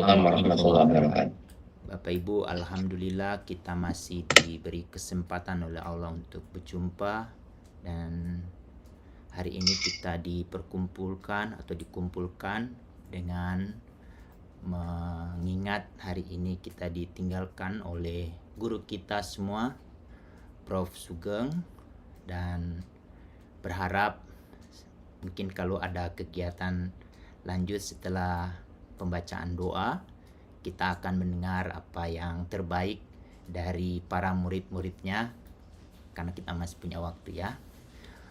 warahmatullahi wabarakatuh. Bapak Ibu, alhamdulillah kita masih diberi kesempatan oleh Allah untuk berjumpa, dan hari ini kita dikumpulkan dengan mengingat hari ini kita ditinggalkan oleh guru kita semua, Prof. Sugeng, dan berharap mungkin kalau ada kegiatan lanjut setelah pembacaan doa, kita akan mendengar apa yang terbaik dari para murid-muridnya, karena kita masih punya waktu ya.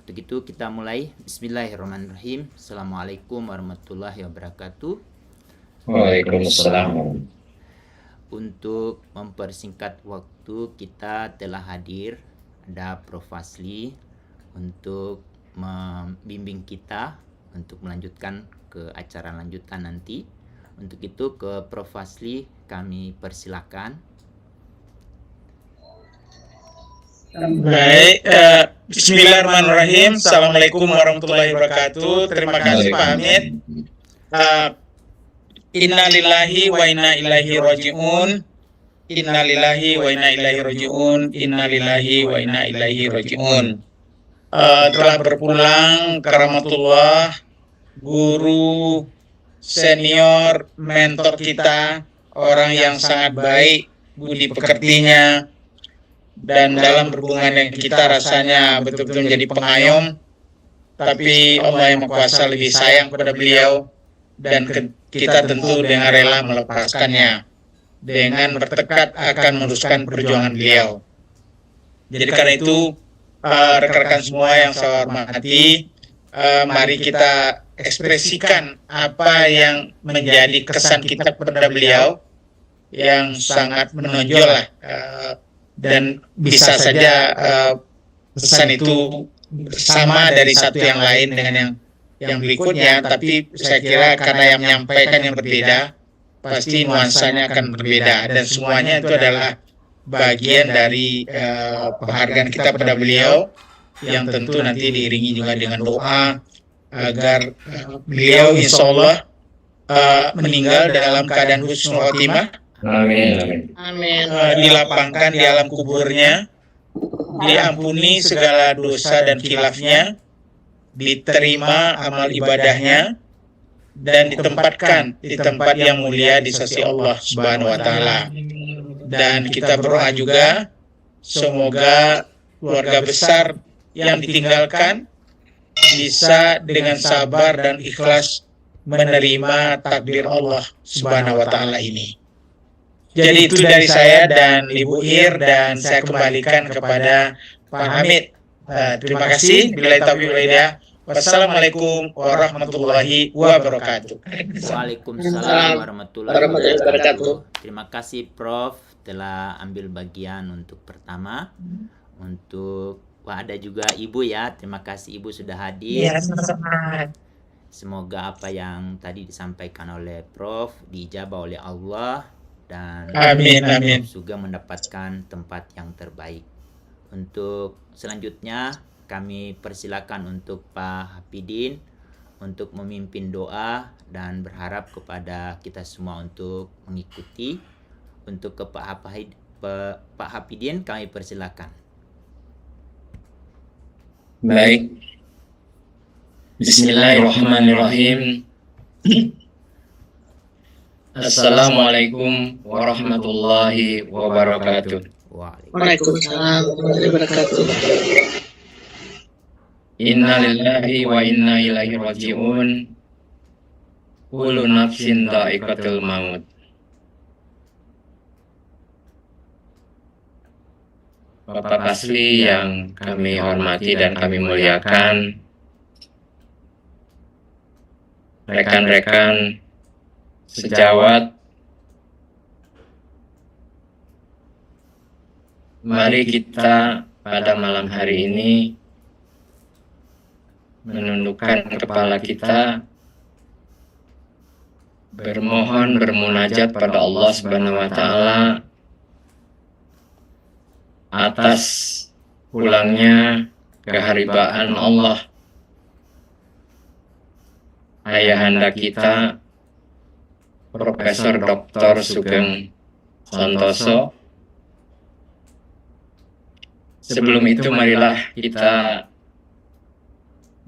Untuk itu kita mulai. Bismillahirrahmanirrahim. Assalamualaikum warahmatullahi wabarakatuh. Waalaikumsalam. Untuk mempersingkat waktu, kita telah hadir, ada Prof. Fazli untuk membimbing kita untuk melanjutkan ke acara lanjutan nanti. Untuk itu ke Prof. Fazli kami persilakan. Baik, bismillahirrahmanirrahim. Assalamualaikum warahmatullahi wabarakatuh. Terima kasih Pak Hamid. Innalillahi wa inna ilaihi raji'un. Innalillahi wa inna ilaihi raji'un. Innalillahi wa inna ilaihi raji'un. Telah berpulang karamatullah guru senior, mentor kita, orang yang sangat baik, budi pekertinya, dan dalam berhubungan dengan kita rasanya betul-betul menjadi pengayom. Tapi Allah yang Maha Kuasa lebih sayang kepada beliau, dan kita tentu dengan rela melepaskannya dengan bertekad akan meneruskan perjuangan beliau. Jadi karena itu rekan-rekan semua yang saya hormati, mari kita ekspresikan apa yang menjadi kesan kita kepada beliau yang sangat menonjol lah, dan bisa saja pesan itu sama dari satu yang lain dengan yang berikutnya, tapi saya kira karena yang menyampaikan yang berbeda, pasti nuansanya akan berbeda, dan semuanya itu adalah bagian dari penghargaan kita pada beliau, yang tentu nanti diiringi juga dengan doa agar beliau insya Allah meninggal dalam keadaan husnul khotimah. Amin. Dilapangkan di alam kuburnya, diampuni segala dosa dan khilafnya, diterima amal ibadahnya, dan ditempatkan di tempat yang mulia di sisi Allah Subhanahu wa Ta'ala. Dan kita berdoa juga semoga keluarga besar yang ditinggalkan bisa dengan sabar dan ikhlas menerima takdir Allah Subhanahu wa Ta'ala ini. Jadi itu dari saya dan Ibu Ir, dan saya kembalikan kepada Pak Hamid. Terima kasih. Billahi taufiq wal hidayah. Wassalamualaikum warahmatullahi wabarakatuh. Waalaikumsalam warahmatullahi wabarakatuh. Terima kasih Prof telah ambil bagian untuk pertama. Untuk ada juga Ibu ya. Terima kasih Ibu sudah hadir. Ya, sama-sama. Semoga apa yang tadi disampaikan oleh Prof diijabah oleh Allah, dan Amin. Prof juga mendapatkan tempat yang terbaik. Untuk selanjutnya kami persilakan untuk Pak Hafidin untuk memimpin doa, dan berharap kepada kita semua untuk mengikuti. Untuk ke Pak Hafidin kami persilakan. Baik. Bismillahirrahmanirrahim. Assalamualaikum warahmatullahi wabarakatuh. Waalaikumsalam warahmatullahi wabarakatuh. Inna lillahi wa inna ilaihi raji'un. Kullu nafsin dha'iqatul maut. Bapak Kasli yang kami hormati dan kami muliakan, rekan-rekan sejawat, mari kita pada malam hari ini menundukkan kepala kita, bermohon, bermunajat pada Allah Subhanahu wa Ta'ala atas pulangnya keharibaan Allah, ayahanda kita, Profesor Dr. Sugeng Santoso. Sebelum itu marilah kita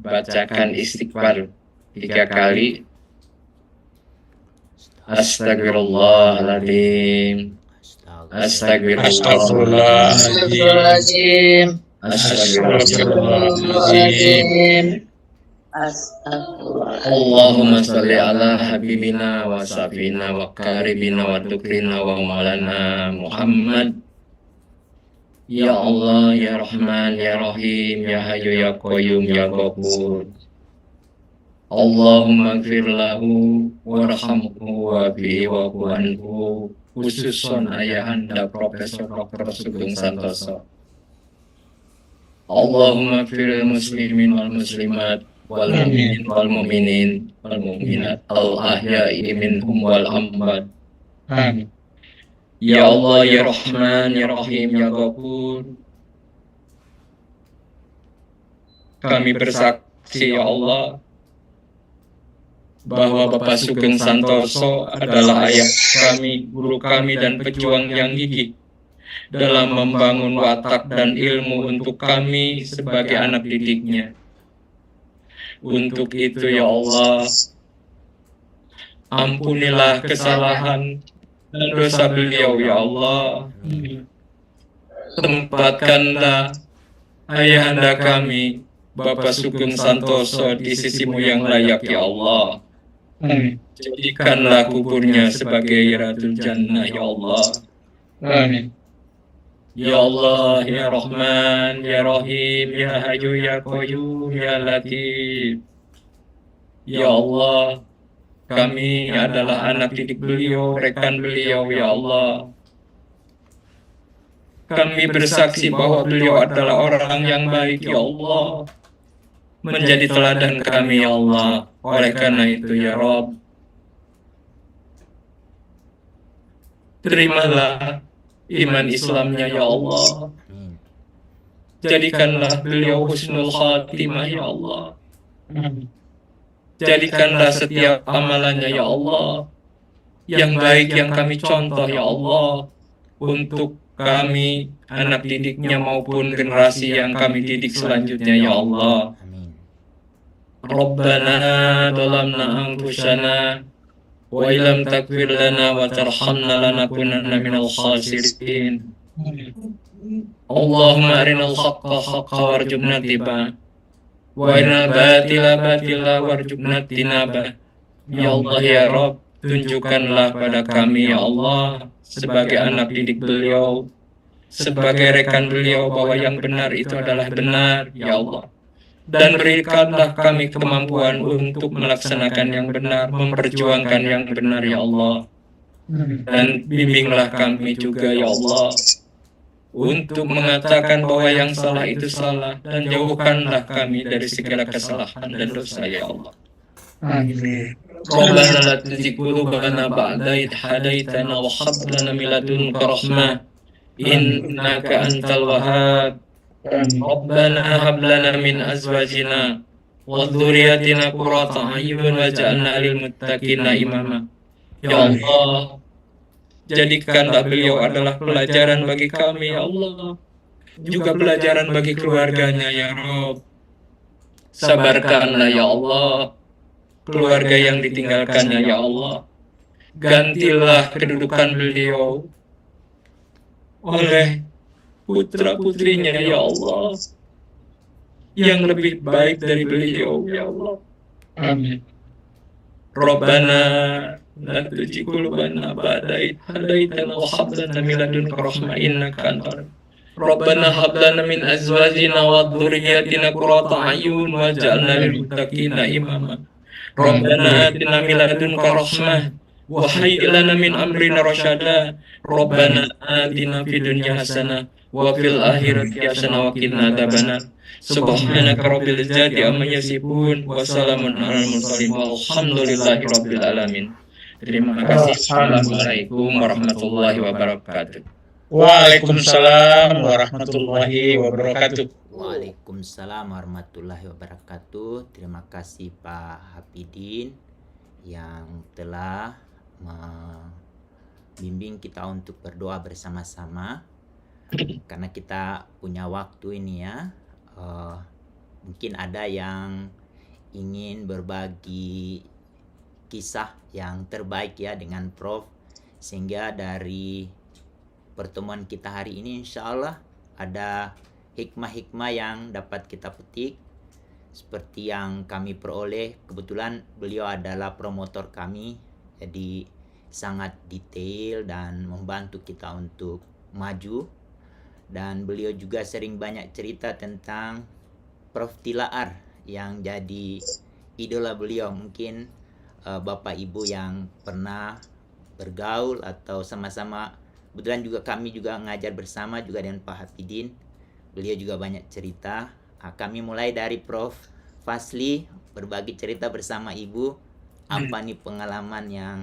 bacakan istighfar 3 kali. Astagfirullahaladzim. Astagfirullahaladzim. Astagfirullahaladzim. Allahumma salli ala habibina wa safina wa karibina wa tukrina wa maulana Muhammad. Ya Allah, ya Rahman, ya Rahim, ya Hayyu, ya Qayyum, ya Ghafur. Allahumma gfir lahu warhamhu wa bihi wa anhu, khususon ayahanda Profesor Dr. Sugeng Santoso. Allahumma gfir muslimin wal muslimat wal mu'minin wal mu'minin wal mu'minat al ahya'i minhum wal amwat. Amin. Ya Allah, ya Rahman, ya Rahim, ya Ghafur. Kami bersaksi ya Allah bahwa Bapak Sugeng Santoso adalah ayah kami, guru kami, dan pejuang yang gigih dalam membangun watak dan ilmu untuk kami sebagai anak didiknya. Untuk itu ya Allah, ampunilah kesalahan dan dosa beliau ya Allah. Tempatkanlah ayahanda kami, Bapak Sugeng Santoso, di sisimu yang layak ya Allah. Jadikanlah kuburnya sebagai Radul Jannah ya Allah. Amin. Ya Allah, ya Rahman, ya Rahim, ya Hayyu, ya Qayyum, ya Latif. Ya Allah, kami adalah anak didik beliau, rekan beliau ya Allah. Kami bersaksi bahwa beliau adalah orang yang baik ya Allah, menjadi teladan kami ya Allah. Oleh karena itu ya Rabb, terimalah iman Islamnya ya Allah. Jadikanlah beliau husnul khatimah ya Allah. Jadikanlah setiap amalannya ya Allah yang baik yang kami contoh ya Allah, untuk kami, anak didiknya maupun generasi yang kami didik selanjutnya ya Allah. Rabbana dhalamna anfusana wa illam taghfir lana wa tarhamna lanakunanna minal khasirin. Allahumma arinal haqqa haqqa warjubna tiba wa arinal batila batila warjubna tinaba. Ya Allah ya Rabb, tunjukkanlah pada kami ya Allah sebagai anak didik beliau, sebagai rekan beliau, bahwa yang benar itu adalah benar ya Allah. Dan berikanlah kami kemampuan untuk melaksanakan yang benar, memperjuangkan yang benar ya Allah. Dan bimbinglah kami juga ya Allah untuk mengatakan bahwa yang salah itu salah, dan jauhkanlah kami dari segala kesalahan dan dosa ya Allah. Amin. Rabbana la tuzigh qulubana ba'da idh hadaitana wa hab lana min ladunka rahmah innaka antal wahhab. Rabbana hab lana min azwajina wa dhurriyyatina qurrata a'yun waj'alna lil muttaqina imama. Ya Allah, jadikanlah beliau adalah pelajaran bagi kami ya Allah, juga pelajaran bagi keluarganya ya Rabb. Sabarkanlah ya Allah keluarga yang ditinggalkannya ya Allah. Gantilah kedudukan beliau oleh putra-putrinya ya Allah yang lebih baik dari beliau ya Allah. Amin. Rabbana la tuzigh qulubana ba'da idh hadaitana wa hab lana min ladunka rahmah innaka antal wahhab. Rabbana hab lana min azwajina wa dhurriyyatina qurrata a'yun waj'alna lil muttaqina imama. Rabbana atina min ladunka rahmah wa hayyi lana min amrina rasyada. Rabbana atina fid dunya hasanah wa fil akhirati hasanah wa qina adzabannar. Subhanaka rabbil izzati amma yasifun wa salamun alal mursalin walhamdulillahi rabbil alamin. Terima kasih. Assalamualaikum warahmatullahi wabarakatuh. Waalaikumsalam warahmatullahi wabarakatuh. Waalaikumsalam warahmatullahi wabarakatuh. Terima kasih Pak Hafidin yang telah membimbing kita untuk berdoa bersama-sama karena kita punya waktu ini ya. Mungkin ada yang ingin berbagi kisah yang terbaik ya dengan Prof, sehingga dari pertemuan kita hari ini insya Allah ada hikmah-hikmah yang dapat kita petik seperti yang kami peroleh. Kebetulan beliau adalah promotor kami, jadi sangat detail dan membantu kita untuk maju. Dan beliau juga sering banyak cerita tentang Prof Tilaar yang jadi idola beliau. Mungkin Bapak Ibu yang pernah bergaul atau sama-sama, kebetulan juga kami juga ngajar bersama juga dengan Pak Hafidin, beliau juga banyak cerita. Kami mulai dari Prof Fasli berbagi cerita bersama Ibu, apa nih pengalaman yang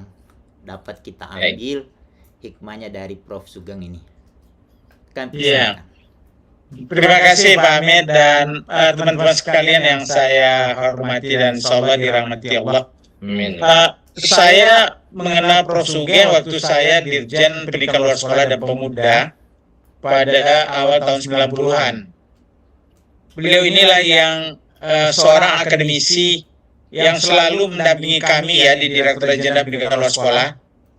dapat kita ambil hikmahnya dari Prof Sugeng ini. Iya. Terima kasih Pak Hamid dan teman-teman sekalian yang saya hormati dan insyaallah dirahmati Allah. Amin. Saya mengenal Prof Sugeng waktu saya Dirjen Pendidikan Luar Sekolah dan Pemuda pada awal tahun 90-an. Beliau inilah yang seorang akademisi yang selalu mendampingi kami ya di Direktorat Jenderal Pendidikan Luar Sekolah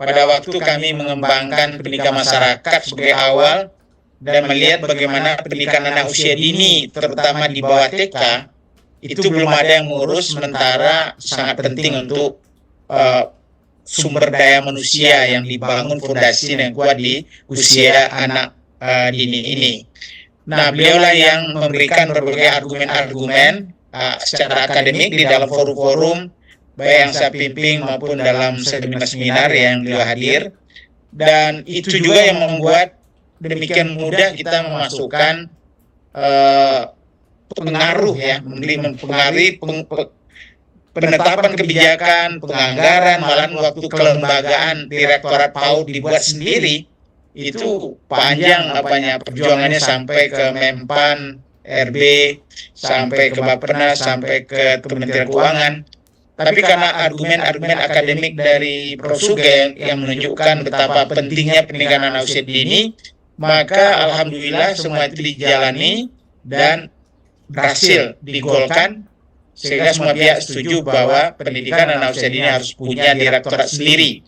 pada waktu kami mengembangkan pendidikan masyarakat sebagai awal dan melihat bagaimana pendidikan anak usia dini terutama di bawah TK itu belum ada yang mengurus, sementara sangat penting untuk sumber daya manusia yang dibangun fondasi yang kuat di usia anak dini ini. Nah, beliaulah yang memberikan berbagai argumen-argumen secara akademik di dalam forum-forum baik yang saya pimpin maupun dalam seminar-seminar yang beliau hadir, dan itu juga yang membuat demikian mudah kita memasukkan pengaruh ya, mempengaruhi penetapan kebijakan, penganggaran, malahan waktu kelembagaan Direktorat PAUD dibuat sendiri, itu panjang perjuangannya sampai ke Menpan, RB, sampai ke Bappenas, sampai ke Kementerian Keuangan. Tapi karena argumen-argumen akademik dari Prof Sugeng yang menunjukkan betapa pentingnya pendidikan anak usia dini, maka alhamdulillah semua itu dijalani dan berhasil digolkan sehingga semua pihak setuju bahwa pendidikan anak usia dini harus punya direktorat sendiri.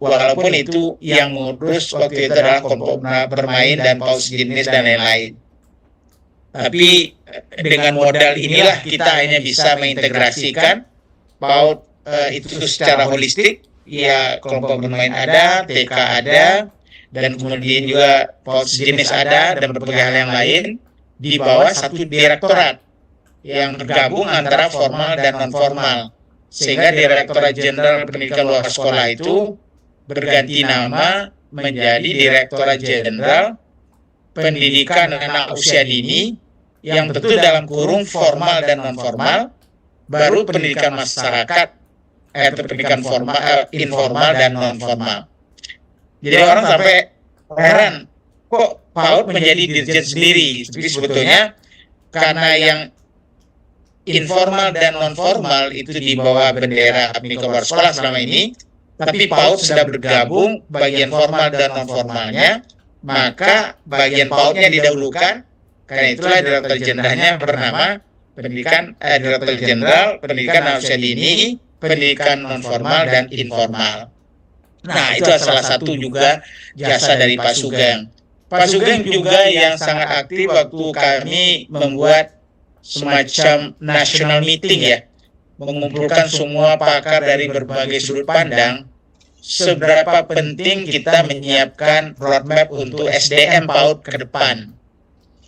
Walaupun itu yang mengurus waktu itu adalah kelompok bermain dan PAUD sejenis dan lain-lain. Tapi dengan modal inilah kita hanya bisa mengintegrasikan PAUD itu secara holistik. Ya, kelompok bermain ada, TK ada, dan kemudian juga PAUD sejenis ada, dan berbagai hal yang lain di bawah satu direktorat yang bergabung antara formal dan non-formal. Sehingga Direktorat Jenderal Pendidikan Luar Sekolah itu berganti nama menjadi Direktorat Jenderal Pendidikan Anak Usia Dini, yang betul dalam kurung formal dan non-formal, baru pendidikan masyarakat atau pendidikan formal, informal dan non-formal. Jadi orang sampai heran, kok PAUD menjadi dirjen sendiri? Tapi sebetulnya karena yang informal dan non-formal itu di bawah bendera pendidikan luar sekolah selama ini, tapi PAUD sudah bergabung bagian formal dan non-formalnya, maka bagian PAUD-nya didahulukan. Karena itulah Direktur Jenderalnya bernama Direktur Jenderal Pendidikan Anak Usia Dini, Pendidikan Non-Formal dan Informal. Nah, itu salah satu juga jasa dari Pak Sugeng. Pak Sugeng juga yang sangat aktif waktu kami membuat semacam national meeting ya, mengumpulkan semua pakar dari berbagai sudut pandang, seberapa penting kita menyiapkan roadmap untuk SDM PAUD ke depan.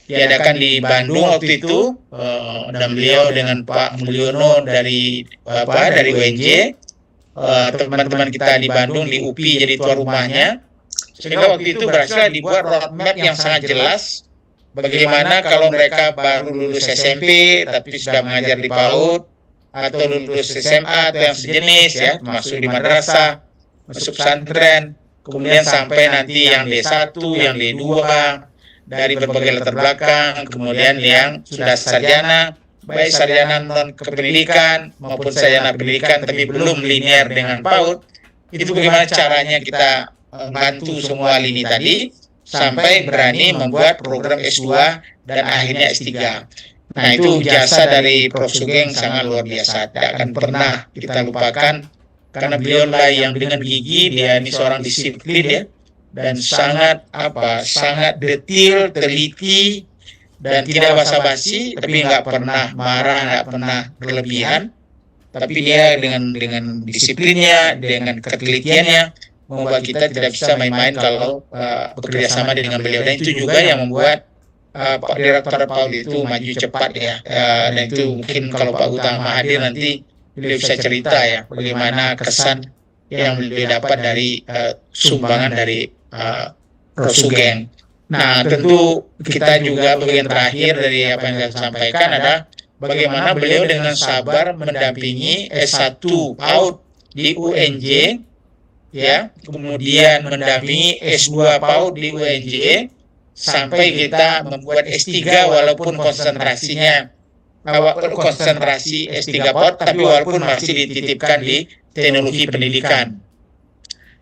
Diadakan di Bandung waktu itu, dan beliau dengan Pak Mulyono dari UNJ, teman-teman kita di Bandung di UPI jadi tuan rumahnya, sehingga waktu itu berhasil dibuat roadmap yang sangat jelas. Bagaimana kalau mereka baru lulus SMP tapi sudah mengajar di PAUD, atau lulus SMA atau yang sejenis ya, masuk di madrasah, masuk pesantren, kemudian sampai nanti yang D1, yang D2, dari berbagai latar belakang, kemudian yang sudah sarjana, baik sarjana non kependidikan maupun sarjana pendidikan tapi belum linear dengan PAUD, Itu bagaimana caranya kita bantu semua lini tadi sampai berani membuat program S2 dan akhirnya S3. Nah, itu jasa dari Prof. Sugeng sangat luar biasa. Tidak akan pernah kita lupakan karena beliau lah yang dengan gigi, dia ini seorang disiplin ya, dan sangat sangat detail, teliti, dan tidak basa-basi, tapi nggak pernah marah, nggak pernah berlebihan. Tapi dia dengan disiplinnya, dengan ketelitiannya, membuat kita tidak bisa main-main kalau bekerja sama dengan beliau. Dan itu juga yang membuat Pak Direktur Paul itu maju cepat ya. Dan itu mungkin kalau Pak Utama hadir nanti beliau bisa cerita ya bagaimana kesan yang beliau dapat dari sumbangan dari Prof. Sugeng. Nah, tentu kita juga bagian terakhir dari apa yang saya sampaikan adalah bagaimana beliau dengan sabar mendampingi S1 PAUD di UNJ, ya, kemudian mendampingi S2 PAUD di UNJ, sampai kita membuat S3 walaupun konsentrasi S3 PAUD, tapi walaupun masih dititipkan di teknologi pendidikan.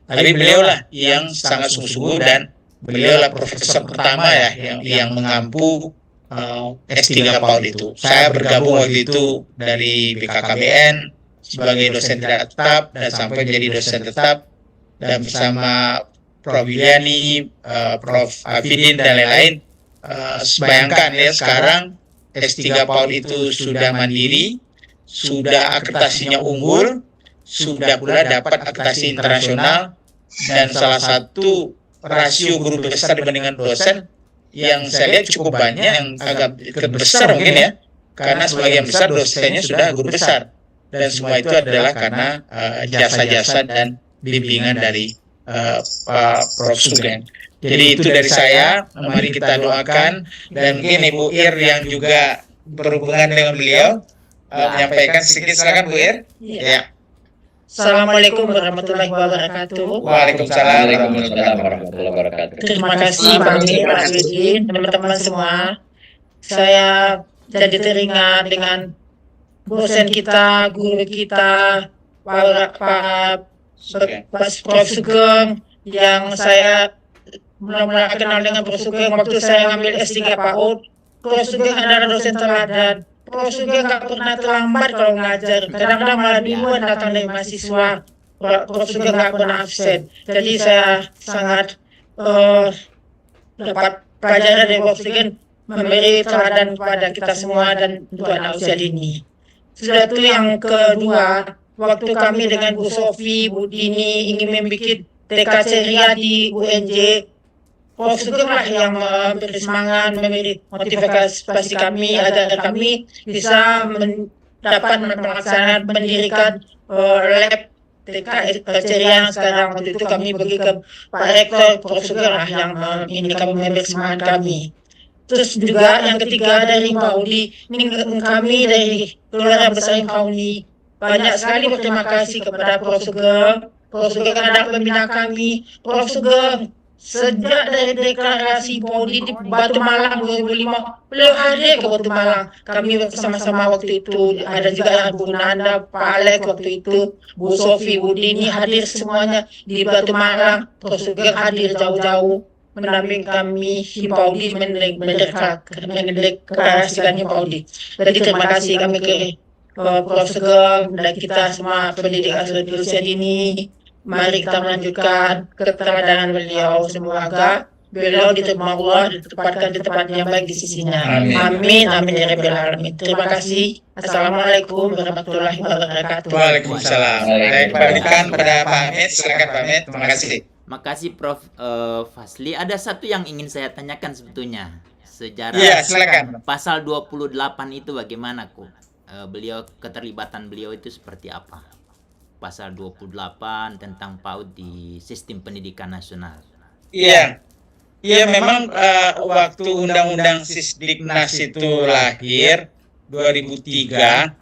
Tapi beliau lah yang sangat sungguh-sungguh dan beliau lah profesor pertama ya yang mengampu S3 PAUD itu. Saya bergabung waktu itu dari BKKBN sebagai dosen tidak tetap dan sampai menjadi dosen tetap, dan bersama Prof. Wiliani, Prof. Afidin dan lain-lain. Bayangkan ya, sekarang S3 PAUD itu sudah mandiri, sudah akreditasinya unggul, sudah pula dapat akreditasi internasional, dan salah satu rasio guru besar dibandingkan dosen yang saya lihat cukup banyak, yang agak besar mungkin ya, karena sebagian besar dosennya sudah guru besar, dan semua itu adalah karena jasa-jasa dan bimbingan dari Pak Prof. Sugeng. Jadi itu dari saya, mari kita doakan, dan mungkin Ibu Ir yang juga berhubungan dengan beliau menyampaikan sedikit. Silakan Bu Ir. Ya. Assalamualaikum warahmatullahi wabarakatuh. Waalaikumsalam warahmatullahi wabarakatuh. Terima kasih Pak Mir, Pak Widin, teman-teman semua. Saya jadi teringat dengan dosen kita, guru kita, Pak Prof. Sugeng, yang saya mula-mula kenal dengan Prof. Sugeng waktu saya ngambil S3 PAUD. Prof. Sugeng adalah dosen teladan. Prof. Sugeng nggak pernah terlambat kalau ngajar. Kadang-kadang malah duluan datang dari mahasiswa. Prof. Sugeng nggak pernah absen. Jadi saya sangat dapat pelajaran dari Prof. Sugeng, memberi teladan kepada kita semua dan untuk anak usia dini. Sudah itu yang kedua, waktu kami dengan Bu Sofi, Bu Dini ingin membuat TK Ceria di UNJ, Prof. Sugeng lah yang memberi semangat, memberi motivasi kami agar kami bisa dapat melaksanakan mendirikan lab TK Ceria yang sekarang. Waktu itu kami pergi ke Pak Rektor, Prof. Sugeng lah yang ini kami memberi semangat kami. Terus juga yang ketiga dari Pauli, kami dari keluarga besar Pauli banyak sekali berterima kasih kepada Prof. Sugeng. Prof. Sugeng adalah pembina kami. Prof. Sugeng sejak dari deklarasi Pauli di Batu Malang 2005, beliau hadir ke Batu Malang. Kami bersama-sama waktu itu, ada juga Bu Nanda, Pak Alek waktu itu, Bu Sofi, Bu Dini hadir semuanya di Batu Malang. Prof. Sugeng hadir jauh-jauh mendamping kami di Pauli mendeklarasikannya Pauli. Jadi terima kasih kami ke Prof. Sugeng dan kita semua pendidik usia dini. Mari kita melanjutkan keteladanan beliau. Semoga beliau diterima Allah, ditempatkan di tempat yang baik di sisinya. Amin, amin ya rabbal alamin. Terima kasih. Assalamualaikum warahmatullahi wabarakatuh. Waalaikumsalam. Baik, Pak pada Pak Hamid, silakan Pak Hamid. Terima kasih. Makasih Prof. Fasli. Ada satu yang ingin saya tanyakan sebetulnya. Sejarah silakan. pasal 28 itu bagaimana kok? Keterlibatan beliau itu seperti apa? Pasal 28 tentang PAUD di sistem pendidikan nasional. Iya, memang waktu Undang-Undang Sisdiknas itu lahir 2003,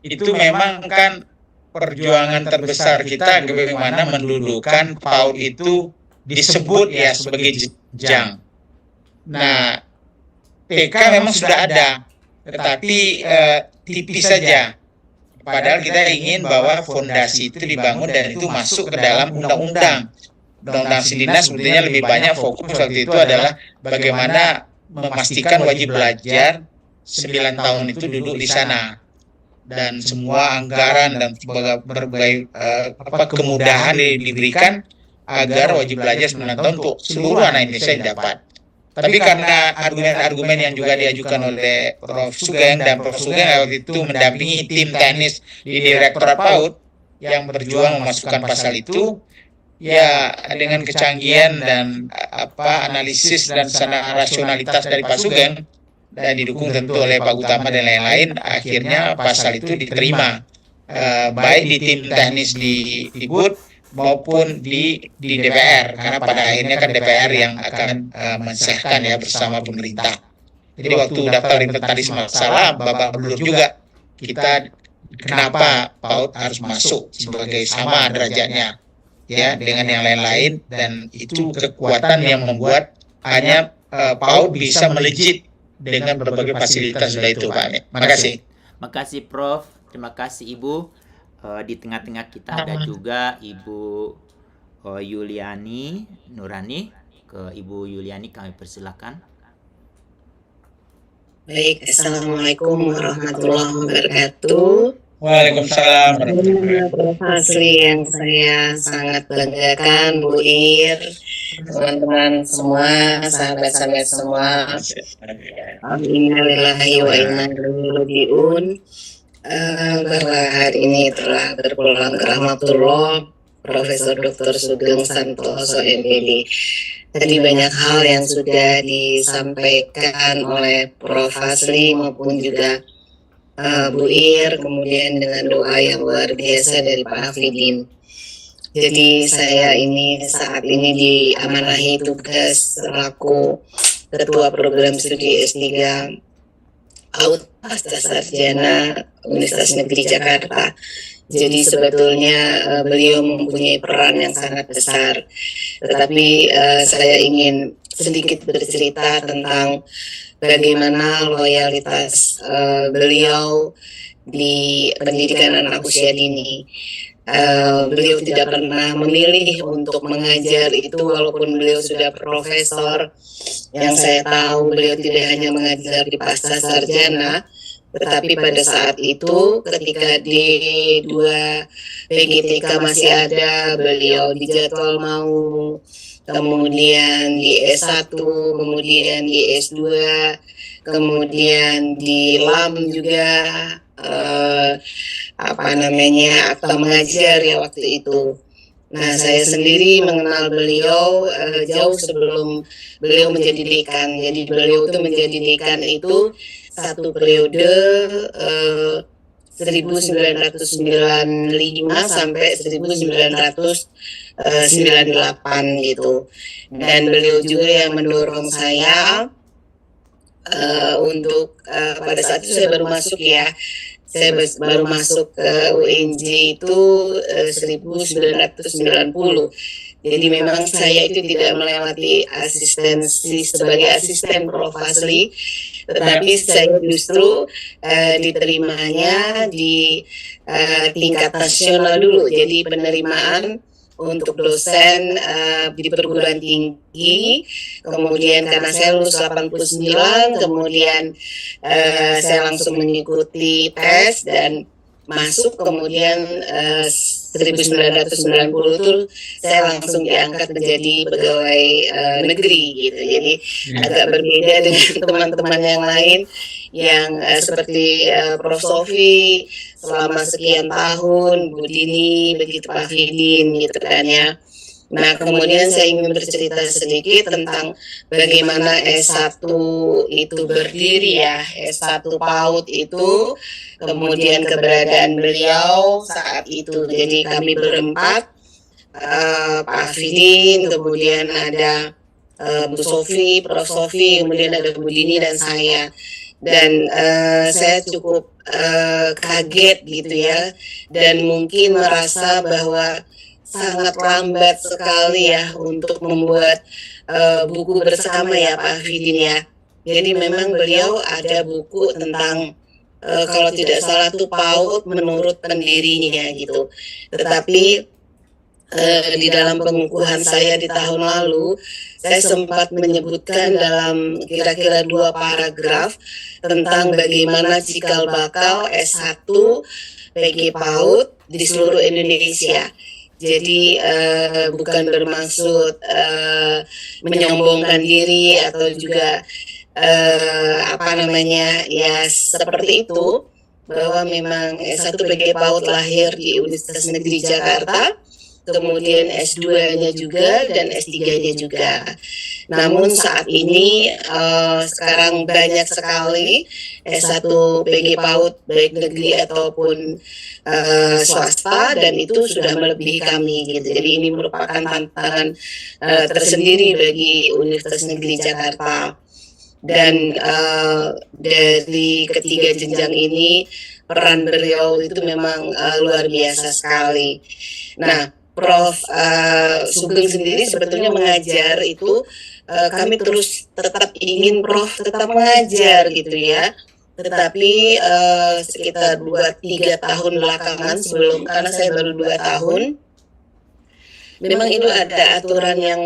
itu memang kan perjuangan terbesar kita bagaimana mendudukan PAUD itu disebut ya sebagai jenjang. Nah, TK memang sudah ada, tetapi tipis saja. Padahal kita ingin bahwa fondasi itu dibangun dan itu masuk ke dalam undang-undang. Undang-undang Sidina sebetulnya lebih banyak fokus waktu itu adalah bagaimana memastikan wajib belajar 9 tahun itu duduk di sana. Dan semua anggaran dan berbagai kemudahan diberikan agar wajib belajar 9 tahun untuk seluruh anak Indonesia dapat. Tapi karena argumen-argumen yang juga diajukan oleh Prof. Sugeng, dan Prof. Sugeng waktu itu mendampingi tim teknis di Direktorat PAUD yang berjuang memasukkan pasal itu, ya dengan kecanggihan dan analisis dan rasionalitas dari Pak Sugeng dan didukung tentu oleh Pak Utama dan lain-lain, akhirnya pasal itu diterima baik di tim teknis di BUD maupun di DPR, karena pada akhirnya kan DPR yang akan mensahkan ya bersama pemerintah. Jadi waktu daftar inventaris masalah babak belur juga kita, kenapa PAUD harus masuk sebagai sama derajatnya ya dengan yang lain-lain, dan itu kekuatan yang membuat hanya PAUD bisa melejit dengan berbagai fasilitas sudah itu, Pak Amit. Makasih. Makasih Prof. Terima kasih Ibu. Di tengah-tengah kita ada juga Ibu Yuliani Nurani. Ke Ibu Yuliani kami persilakan. Baik, Assalamualaikum warahmatullahi wabarakatuh. Waalaikumsalam warahmatullahi wabarakatuh. Prof. Hasri yang saya sangat banggakan, Bu Ir, teman-teman semua, sahabat-sahabat semua. Innalillahi wa inna ilaihi raji'un. Bahwa hari ini telah berpulang ke rahmatullah Profesor Dr. Sugeng Santoso MPD. Tadi banyak hal yang sudah disampaikan oleh Prof. Hasri maupun juga Bu Ir, kemudian dengan doa yang luar biasa dari Pak Hafidin. Jadi saya ini saat ini diamanahi tugas selaku Ketua Program Studi S3 PAUD Pasca Sarjana Universitas Negeri Jakarta. Jadi sebetulnya beliau mempunyai peran yang sangat besar. Tetapi saya ingin sedikit bercerita tentang bagaimana loyalitas beliau di pendidikan anak usia dini. Beliau tidak pernah memilih untuk mengajar itu, walaupun beliau sudah profesor. Yang saya tahu beliau tidak hanya mengajar di pasca sarjana, tetapi pada saat itu ketika D2 PGTK masih ada, beliau dijadwal mau, kemudian di S1, kemudian di S2, kemudian di LAM juga akta mengajar ya waktu itu. Nah, saya sendiri mengenal beliau jauh sebelum beliau menjadi dekan. Jadi beliau itu menjadi dekan itu satu periode 1995 sampai 1998 gitu. Dan beliau juga yang mendorong saya untuk pada saat itu saya baru masuk ya. Saya baru masuk ke UNJ itu 1990. Jadi memang saya itu tidak melewati asistensi sebagai asisten Prof. Hasri, tetapi saya justru diterimanya di tingkat nasional dulu. Jadi penerimaan untuk dosen di perguruan tinggi, kemudian karena saya lulus 89, kemudian saya langsung mengikuti tes dan masuk, kemudian 1990 itu saya langsung diangkat menjadi pegawai negeri gitu. Jadi agak berbeda dengan teman-teman yang lain yang seperti Prof. Sofi selama sekian tahun, Bu Dini, begitu Pak Fidin gitu kan ya. Nah, kemudian saya ingin bercerita sedikit tentang bagaimana S1 itu berdiri ya, S1 PAUD itu, kemudian keberadaan beliau saat itu. Jadi kami berempat, Pak Fidin, kemudian ada Bu Sofi, Prof. Sofi, kemudian ada Bu Dini dan saya. Dan saya cukup kaget gitu ya, dan mungkin merasa bahwa sangat lambat sekali ya untuk membuat buku bersama ya Pak Fidin ya. Jadi memang beliau ada buku tentang kalau tidak salah tuh PAUD menurut pendirinya gitu. Tetapi di dalam pengukuhan saya di tahun lalu, saya sempat menyebutkan dalam kira-kira 2 paragraf tentang bagaimana cikal bakal S1 PG PAUD di seluruh Indonesia. Jadi bukan bermaksud menyombongkan diri atau juga ya seperti itu, bahwa memang S1 PG PAUD lahir di Universitas Negeri Jakarta, kemudian S2-nya juga dan S3-nya juga. Namun saat ini sekarang banyak sekali S1 PG PAUD baik negeri ataupun swasta, dan itu sudah melebihi kami gitu. Jadi ini merupakan tantangan tersendiri bagi Universitas Negeri Jakarta. Dan dari ketiga jenjang ini peran beliau itu memang luar biasa sekali. Nah, Prof. Sugeng sendiri sebetulnya mengajar itu kami terus tetap ingin Prof tetap mengajar gitu ya. Tetapi sekitar 2-3 tahun belakangan sebelum, karena saya baru 2 tahun, memang itu ada aturan yang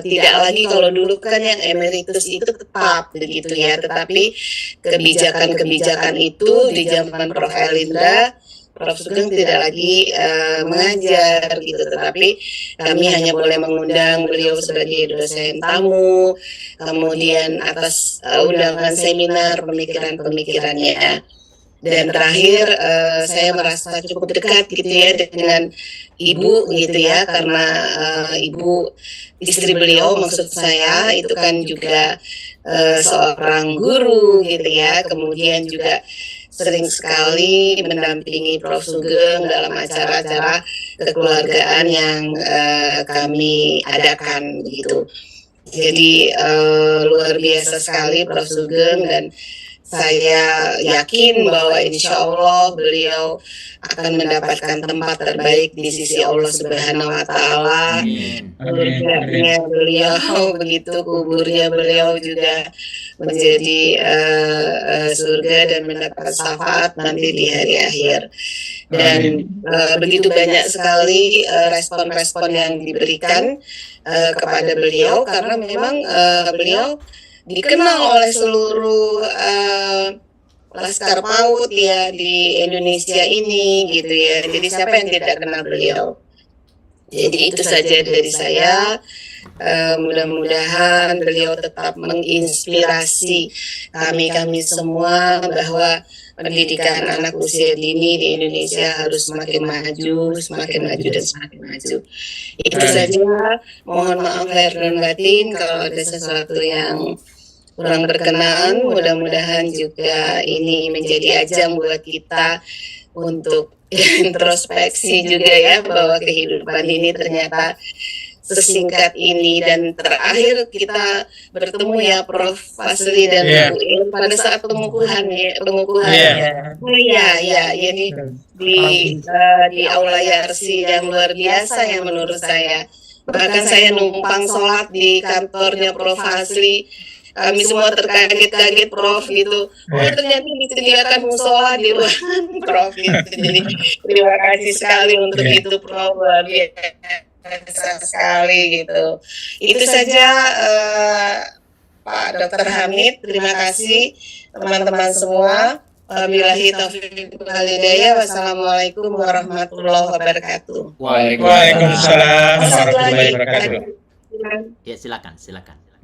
tidak lagi kalau dulu kan yang emeritus itu tetap begitu ya, tetapi kebijakan-kebijakan itu di zaman Prof. Elindra, Prof. Sugeng tidak lagi mengajar gitu, tetapi kami hanya boleh mengundang beliau sebagai dosen tamu, kemudian atas undangan seminar pemikiran-pemikirannya. Dan terakhir saya merasa cukup dekat gitu ya dengan ibu gitu ya, karena ibu istri beliau maksud saya itu kan juga seorang guru gitu ya, kemudian juga sering sekali mendampingi Prof. Sugeng dalam acara-acara kekeluargaan yang kami adakan gitu. Jadi luar biasa sekali Prof. Sugeng, dan saya yakin bahwa insya Allah beliau akan mendapatkan tempat terbaik di sisi Allah Subhanahu wa Ta'ala. Surganya beliau begitu, kuburnya beliau juga menjadi surga dan mendapat syafaat nanti di hari akhir. Dan begitu banyak sekali respon-respon yang diberikan kepada beliau, karena memang beliau dikenal oleh seluruh Laskar PAUD ya di Indonesia ini gitu ya. Jadi siapa yang tidak kenal beliau? Jadi itu saja dari saya. Mudah-mudahan beliau tetap menginspirasi kami semua bahwa pendidikan anak usia dini di Indonesia harus semakin maju dan semakin maju. Itu saja. Mohon maaf lahir dan batin kalau ada sesuatu yang kurang berkenan. Mudah-mudahan juga ini menjadi ajang buat kita untuk introspeksi juga ya, bahwa kehidupan ini ternyata sesingkat ini. Dan terakhir kita bertemu ya Prof. Fasli dan Bu Il pada saat pengukuhan ya. Ini di Aula Yarsi yang luar biasa yang menurut saya. Bahkan saya numpang sholat di kantornya Prof. Fasli. Kami semua terkaget-kaget Prof gitu. Oh ternyata disediakan musola di ruangan Prof gitu. Jadi terima kasih sekali untuk itu Prof, luar biasa sekali gitu. Itu saja Pak Dr. Hamid. Terima kasih teman-teman semua. Wabillahi taufiq wal hidayah. Wassalamualaikum warahmatullahi wabarakatuh. Waalaikumsalam warahmatullahi wabarakatuh. Ya silakan.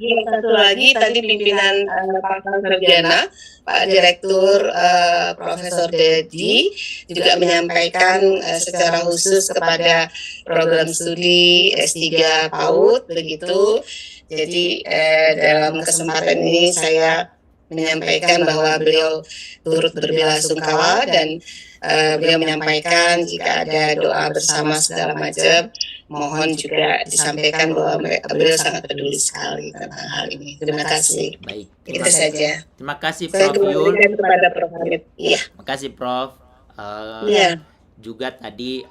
Ya, satu lagi tadi pimpinan Pangkal Sarjana, Pak Direktur Profesor Dedi juga menyampaikan secara khusus kepada program studi S3 PAUD begitu. Jadi dalam kesempatan ini saya menyampaikan bahwa beliau turut berbelasungkawa, dan beliau menyampaikan jika ada doa bersama segala macam, mohon juga disampaikan bahwa beliau sangat peduli sekali tentang hal ini. Terima kasih. Baik. Itu saja. Terima kasih Saya Prof. Yul. kembalikan kepada Prof. Hamid. Iya. Terima kasih Prof. Iya. Juga tadi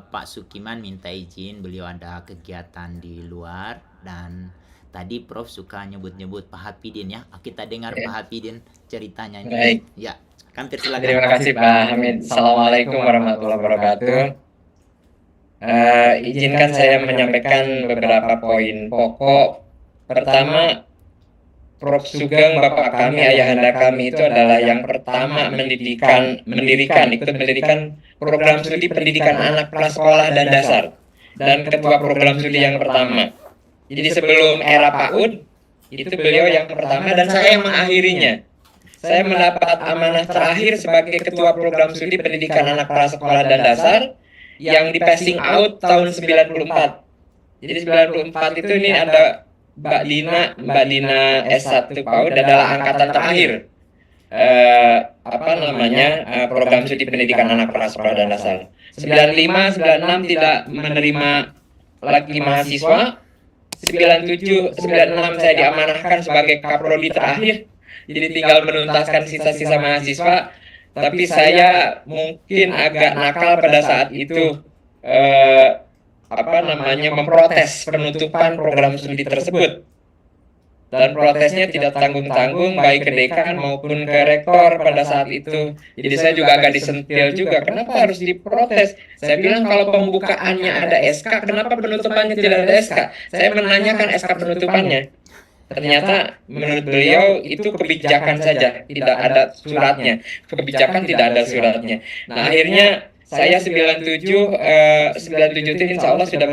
Pak Sukiman minta izin, beliau ada kegiatan di luar, dan tadi Prof suka nyebut-nyebut Pak Hapidin ya. Kita dengar Ya. Pak Hapidin ceritanya ini. Baik. Ya, kami persilakan. Terima kasih Pak Hamid. Assalamualaikum warahmatullahi wabarakatuh. Izinkan saya menyampaikan beberapa poin pokok. Pertama, Prof Sugeng, Bapak kami, ayahanda kami itu adalah yang pertama mendirikan program studi pendidikan anak prasekolah dan dasar, dan ketua program studi yang pertama. Jadi sebelum era PAUD, itu beliau yang pertama dan saya yang mengakhirinya. Saya mendapat amanah terakhir sebagai ketua program studi pendidikan anak prasekolah dan dasar yang di passing out tahun 94. Jadi 94 itu ini ada Mbak Dina S1 PAUD adalah angkatan terakhir program studi pendidikan anak prasekolah dan dasar. 95, 96 tidak menerima lagi mahasiswa. 97, 96 saya diamanahkan sebagai kaprodi terakhir. Jadi tinggal menuntaskan sisa-sisa mahasiswa. Tapi saya mungkin agak nakal pada saat itu memprotes penutupan program studi tersebut. Dan protesnya tidak tanggung-tanggung baik ke dekan maupun ke rektor pada saat itu. Jadi saya juga agak disentil juga, kenapa harus diprotes? Saya bilang kalau pembukaannya ada SK, kenapa penutupannya tidak ada SK? Saya menanyakan SK penutupannya. Ternyata menurut beliau itu kebijakan saja, tidak ada suratnya. Kebijakan tidak ada suratnya. Nah akhirnya saya 97 itu insya Allah sudah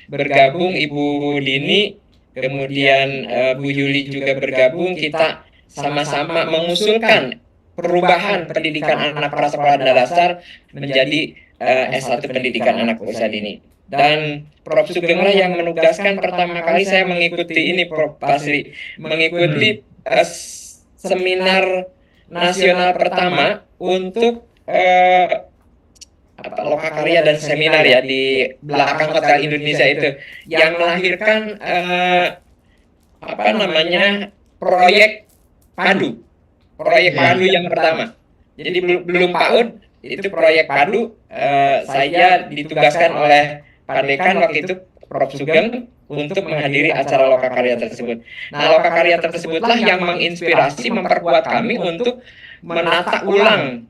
bergabung Ibu Dini, kemudian Bu Yuli juga bergabung. Kita sama-sama mengusulkan perubahan pendidikan anak prasekolah dan dasar menjadi S1 pendidikan anak usia dini. Dan Prof Sugeng lah yang menugaskan pertama kali saya mengikuti ini, Prof Basri, mengikuti seminar nasional pertama untuk lokakarya dan seminar ya di belakang Hotel Indonesia itu, yang melahirkan proyek padu yang pertama. Jadi belum PAUD, itu proyek padu. Saya ditugaskan oleh Pak Dekan waktu itu, Prof Sugeng, untuk menghadiri acara lokakarya tersebut. Nah, lokakarya tersebutlah yang menginspirasi, memperkuat kami untuk menata ulang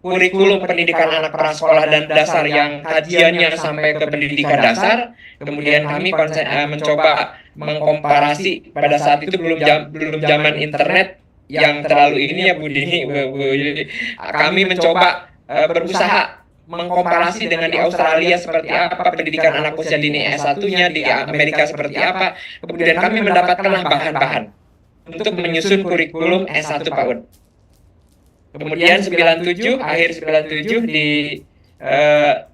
kurikulum pendidikan anak prasekolah dan dasar yang kajiannya sampai ke pendidikan dasar. Kemudian kami mencoba mengkomparasi, pada saat itu belum zaman internet yang terlalu ini ya Bu Dini, kami mencoba berusaha mengkomparasi dengan di Australia seperti apa pendidikan anak usia dini S1-nya, di Amerika seperti apa. Kemudian kami mendapatkanlah bahan-bahan untuk menyusun kurikulum S1 PAUD. Kemudian akhir 97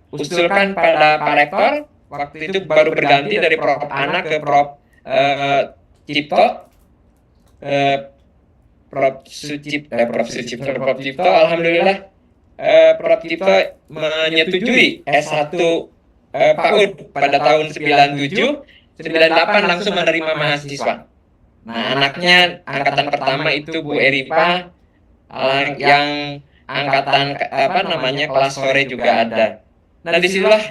diusulkan pada Pak Rektor. Waktu itu baru berganti dari Prof Ana ke Prof Cipto. Prof Cipto, alhamdulillah Prof Cipto menyetujui S1 PAUD pada tahun 97, 98 langsung menerima mahasiswa. Nah, anaknya angkatan pertama itu Bu Eripa, yang angkatan kelas sore juga ada. Nah, disitulah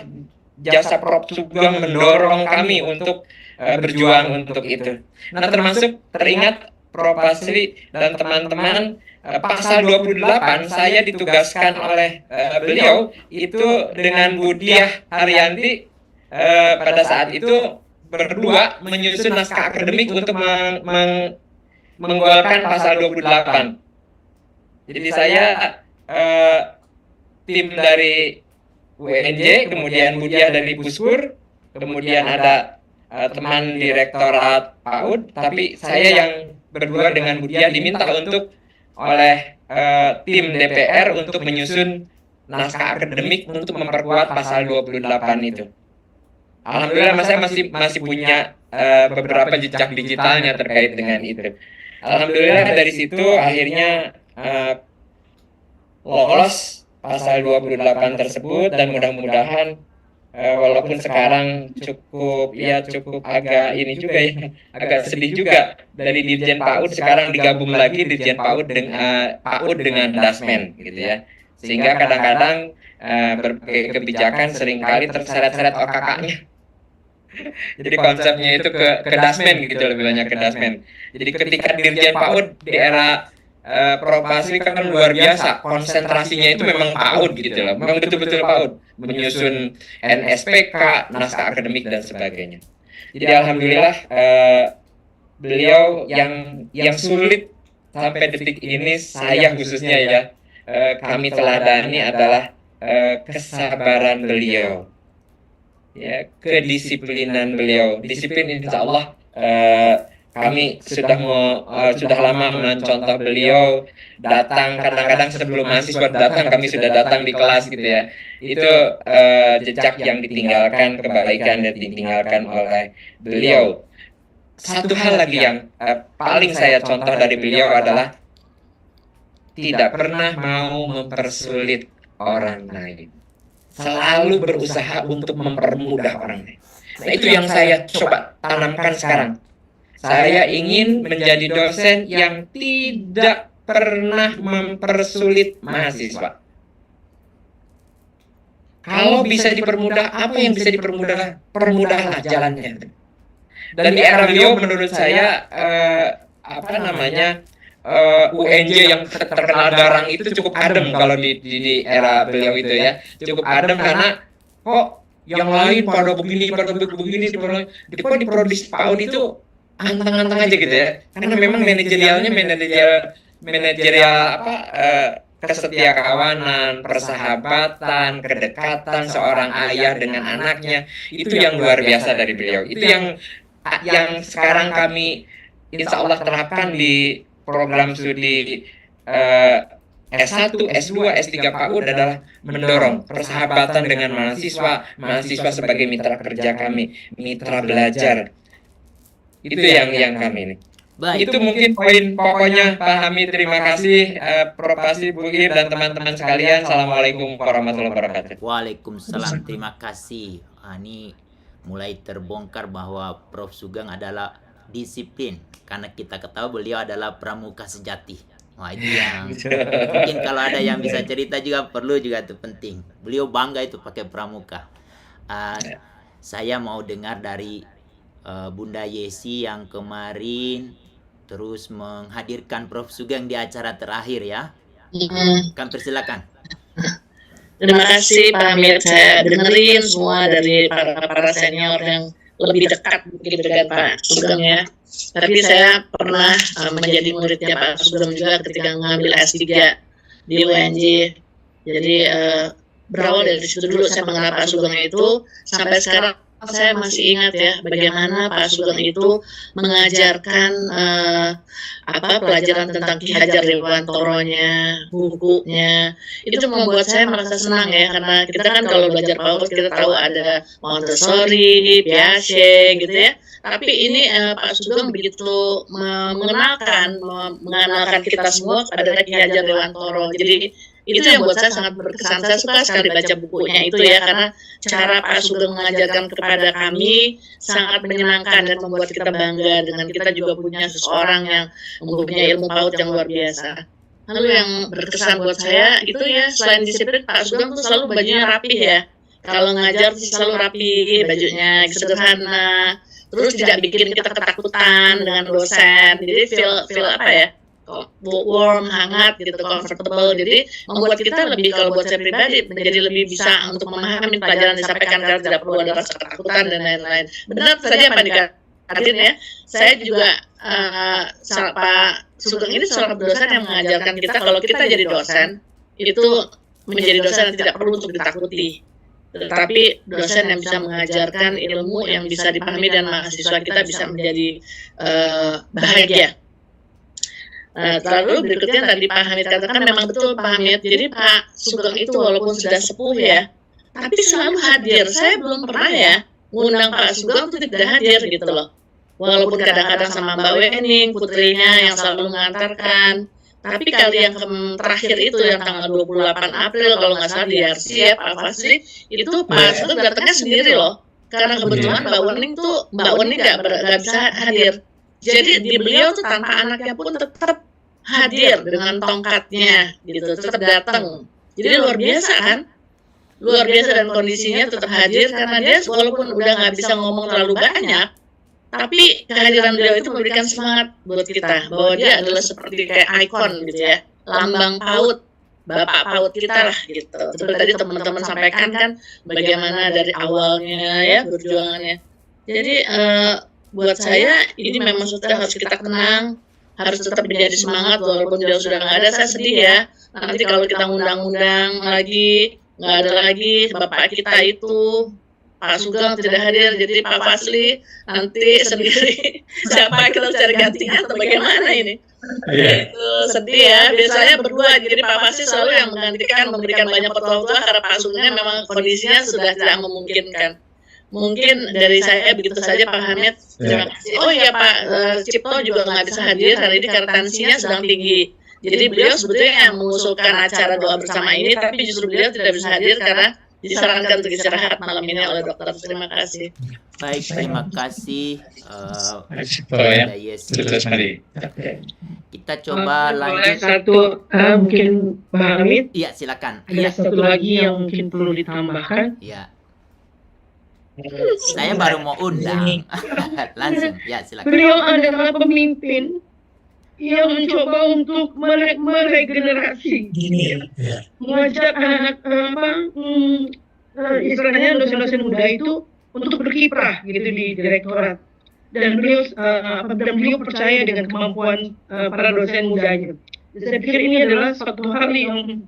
jasa Prof Sugeng mendorong kami untuk berjuang untuk itu. Nah, termasuk teringat Prof Basri dan teman-teman, pasal 28 saya ditugaskan oleh beliau itu dengan Bu Diah Haryanti pada saat itu berdua menyusun naskah akademik untuk menggolkan pasal 28. Jadi saya tim dari UNJ, kemudian Bu Diah dari Puspur, kemudian ada teman direktorat PAUD, tapi saya yang berdua dengan Bu Diah diminta untuk oleh tim DPR untuk menyusun naskah akademik untuk memperkuat pasal 28 itu. Alhamdulillah saya masih punya beberapa jejak digitalnya terkait dengan itu. Alhamdulillah dari situ akhirnya lolos pasal 28 tersebut, dan mudah-mudahan walaupun sekarang cukup agak ini juga ya, agak sedih juga, dari Dirjen PAUD sekarang digabung lagi Dirjen PAUD dengan PAUD dengan Dasmen gitu ya, sehingga kadang-kadang berbagai kebijakan seringkali terseret-seret OKK-nya. Jadi konsepnya itu ke dasmen gitu, lebih banyak ke dasmen. Jadi ketika Dirjen PAUD di era Prof Basri kan luar biasa, konsentrasinya itu memang PAUD gitu loh, memang betul-betul PAUD, menyusun NSPK, naskah akademik dan sebagainya. Jadi alhamdulillah beliau yang sulit sampai detik ini, saya khususnya ya, kami teladani adalah kesabaran beliau, ya, kedisiplinan beliau. Disiplin insya Allah kami sudah lama mencontoh beliau, datang kadang-kadang sebelum mahasiswa datang kami sudah datang di kelas gitu ya. Itu jejak yang ditinggalkan, kebaikan yang ditinggalkan oleh beliau. Satu hal lagi yang paling saya contoh dari beliau adalah tidak pernah mau mempersulit orang lain, selalu berusaha untuk mempermudah orang lain. Nah, itu yang saya coba tanamkan sekarang. Saya ingin menjadi dosen yang tidak pernah mempersulit mahasiswa. Kalau bisa dipermudah, apa yang bisa dipermudah? Permudahlah jalannya. Dan di era beliau menurut saya UNJ yang terkenal garang itu cukup adem kalau di era beliau itu ya. Cukup adem karena kok yang lain pada begini di Prodi PAUD itu anteng-anteng aja gitu ya. Karena memang manajerial kesetiakawanan, persahabatan, kedekatan seorang ayah dengan anaknya itu yang luar biasa dari beliau. Itu yang sekarang kami insya Allah terapkan di program studi S1, S2, S3 PAUD adalah mendorong persahabatan dengan mahasiswa sebagai mitra kerja kami, mitra belajar. Itu yang kami ini. Baik. Itu mungkin poin pokoknya Pak Hamid. Terima kasih Prof Basri, Bu Ir, dan teman-teman sekalian. Assalamualaikum warahmatullahi wabarakatuh. Waalaikumsalam, terima kasih. Ini mulai terbongkar bahwa Prof Sugeng adalah disiplin, karena kita ketahui beliau adalah pramuka sejati. Wah, itu yang mungkin kalau ada yang bisa cerita juga perlu juga itu penting. Beliau bangga itu pakai pramuka. Saya mau dengar dari Bunda Yesi yang kemarin terus menghadirkan Prof Sugeng di acara terakhir ya. Kami persilakan. Terima kasih Pak Hamid, saya dengerin semua dari para senior yang lebih dekat begitu dengan Pak Sugeng ya. Tapi saya pernah menjadi muridnya Pak Sugeng juga ketika mengambil S3 di UNJ. Jadi berawal dari situ dulu saya mengenal Pak Sugeng itu, sampai sekarang saya masih ingat ya bagaimana Pak Sugeng itu mengajarkan pelajaran tentang Ki Hajar Dewantoronya, bukunya. Itu membuat saya merasa senang ya, karena kita kan kalau belajar PAUD kita tahu ada Montessori, Piaget gitu ya. Tapi ini Pak Sugeng begitu mengenalkan kita semua kepada Ki Hajar Dewantoro. Jadi itu yang buat saya sangat berkesan. Saya suka sekali baca bukunya itu ya, karena cara Pak Sugeng mengajarkan kepada kami sangat menyenangkan dan membuat kita bangga dengan kita juga punya seseorang yang mempunyai ilmu PAUD yang luar biasa. Lalu yang berkesan buat saya itu ya, selain disiplin, Pak Sugeng tuh selalu bajunya rapi ya. Kalau ngajar selalu rapi, bajunya sederhana, terus tidak bikin kita ketakutan dengan dosen. Jadi feel apa ya? Warm, hangat gitu, comfortable. Jadi membuat kita lebih, kalau buat saya pribadi, menjadi lebih bisa untuk memahami pelajaran yang disampaikan karena tidak perlu ada rasa ketakutan dan lain-lain. Benar saja apa dikatakan ya. Saya juga Pak Sugeng ini seorang dosen yang mengajarkan kita kalau kita jadi dosen itu menjadi dosen yang tidak perlu untuk ditakuti, tetapi dosen yang bisa mengajarkan ilmu yang bisa dipahami dan mahasiswa kita bisa menjadi bahagia. Lalu berikutnya tadi Pak Hamid katakan, memang betul Pak Hamid. Jadi Pak Sugeng itu walaupun sudah sepuh ya, tapi selalu hadir. Saya belum pernah ya ngundang Pak Sugeng itu tidak hadir gitu loh. Walaupun kadang-kadang sama Mbak Wening, putrinya yang selalu mengantarkan. Tapi kali yang terakhir itu yang tanggal 28 April kalau nggak salah di RC ya Pak Fasri, itu Pak Sugeng datangnya sendiri loh. Karena kebetulan Mbak Wening nggak bisa hadir. Jadi di beliau tuh tanpa anaknya pun tetap hadir dengan tongkatnya gitu, tetap datang. Jadi luar biasa kan? luar biasa dan kondisinya tetap hadir karena dia walaupun udah nggak bisa ngomong terlalu banyak, tapi kehadiran beliau itu memberikan semangat buat kita bahwa dia adalah seperti kayak ikon gitu ya, lambang PAUD, bapak PAUD kita lah gitu. Seperti tadi teman-teman sampaikan kan bagaimana dari awalnya ya perjuangannya. Jadi buat saya ini memang sudah harus kita kenang, harus tetap menjadi semangat walaupun beliau sudah nggak ada. Saya sedih ya nanti kalau kita ngundang-undang lagi nggak ada lagi bapak kita itu, Pak Sugeng tidak hadir, jadi Pak Fasli nanti sendiri siapa kita cari gantinya atau bagaimana ini? Itu sedih ya. Biasanya berdua, jadi Pak Fasli selalu yang menggantikan, memberikan banyak petua-petua karena Pak Sugeng memang kondisinya sudah tidak memungkinkan. Mungkin dari saya begitu saja Pak Hamid. Terima kasih. Oh iya Pak Cipto juga nggak bisa hadir hari ini karena tensinya sedang tinggi. Jadi beliau sebetulnya yang mengusulkan acara doa bersama ini, tapi justru beliau tidak bisa hadir karena disarankan untuk istirahat malam ini oleh dokter. Terima kasih. Baik, terima kasih ya. Pada Yesi. Terus mari. Kita coba lanjut. Satu mungkin Pak Hamid, Iya, silakan. ada Iya, satu lagi yang mungkin perlu ditambahkan. iya. Saya baru mau undang. Langsung, ya silakan. Beliau adalah pemimpin yang mencoba untuk meregenerasi, mengajak anak-anak istilahnya dosen-dosen muda itu untuk berkiprah gitu di direktorat. Dan beliau percaya dengan kemampuan para dosen mudanya. Saya pikir ini adalah suatu hal yang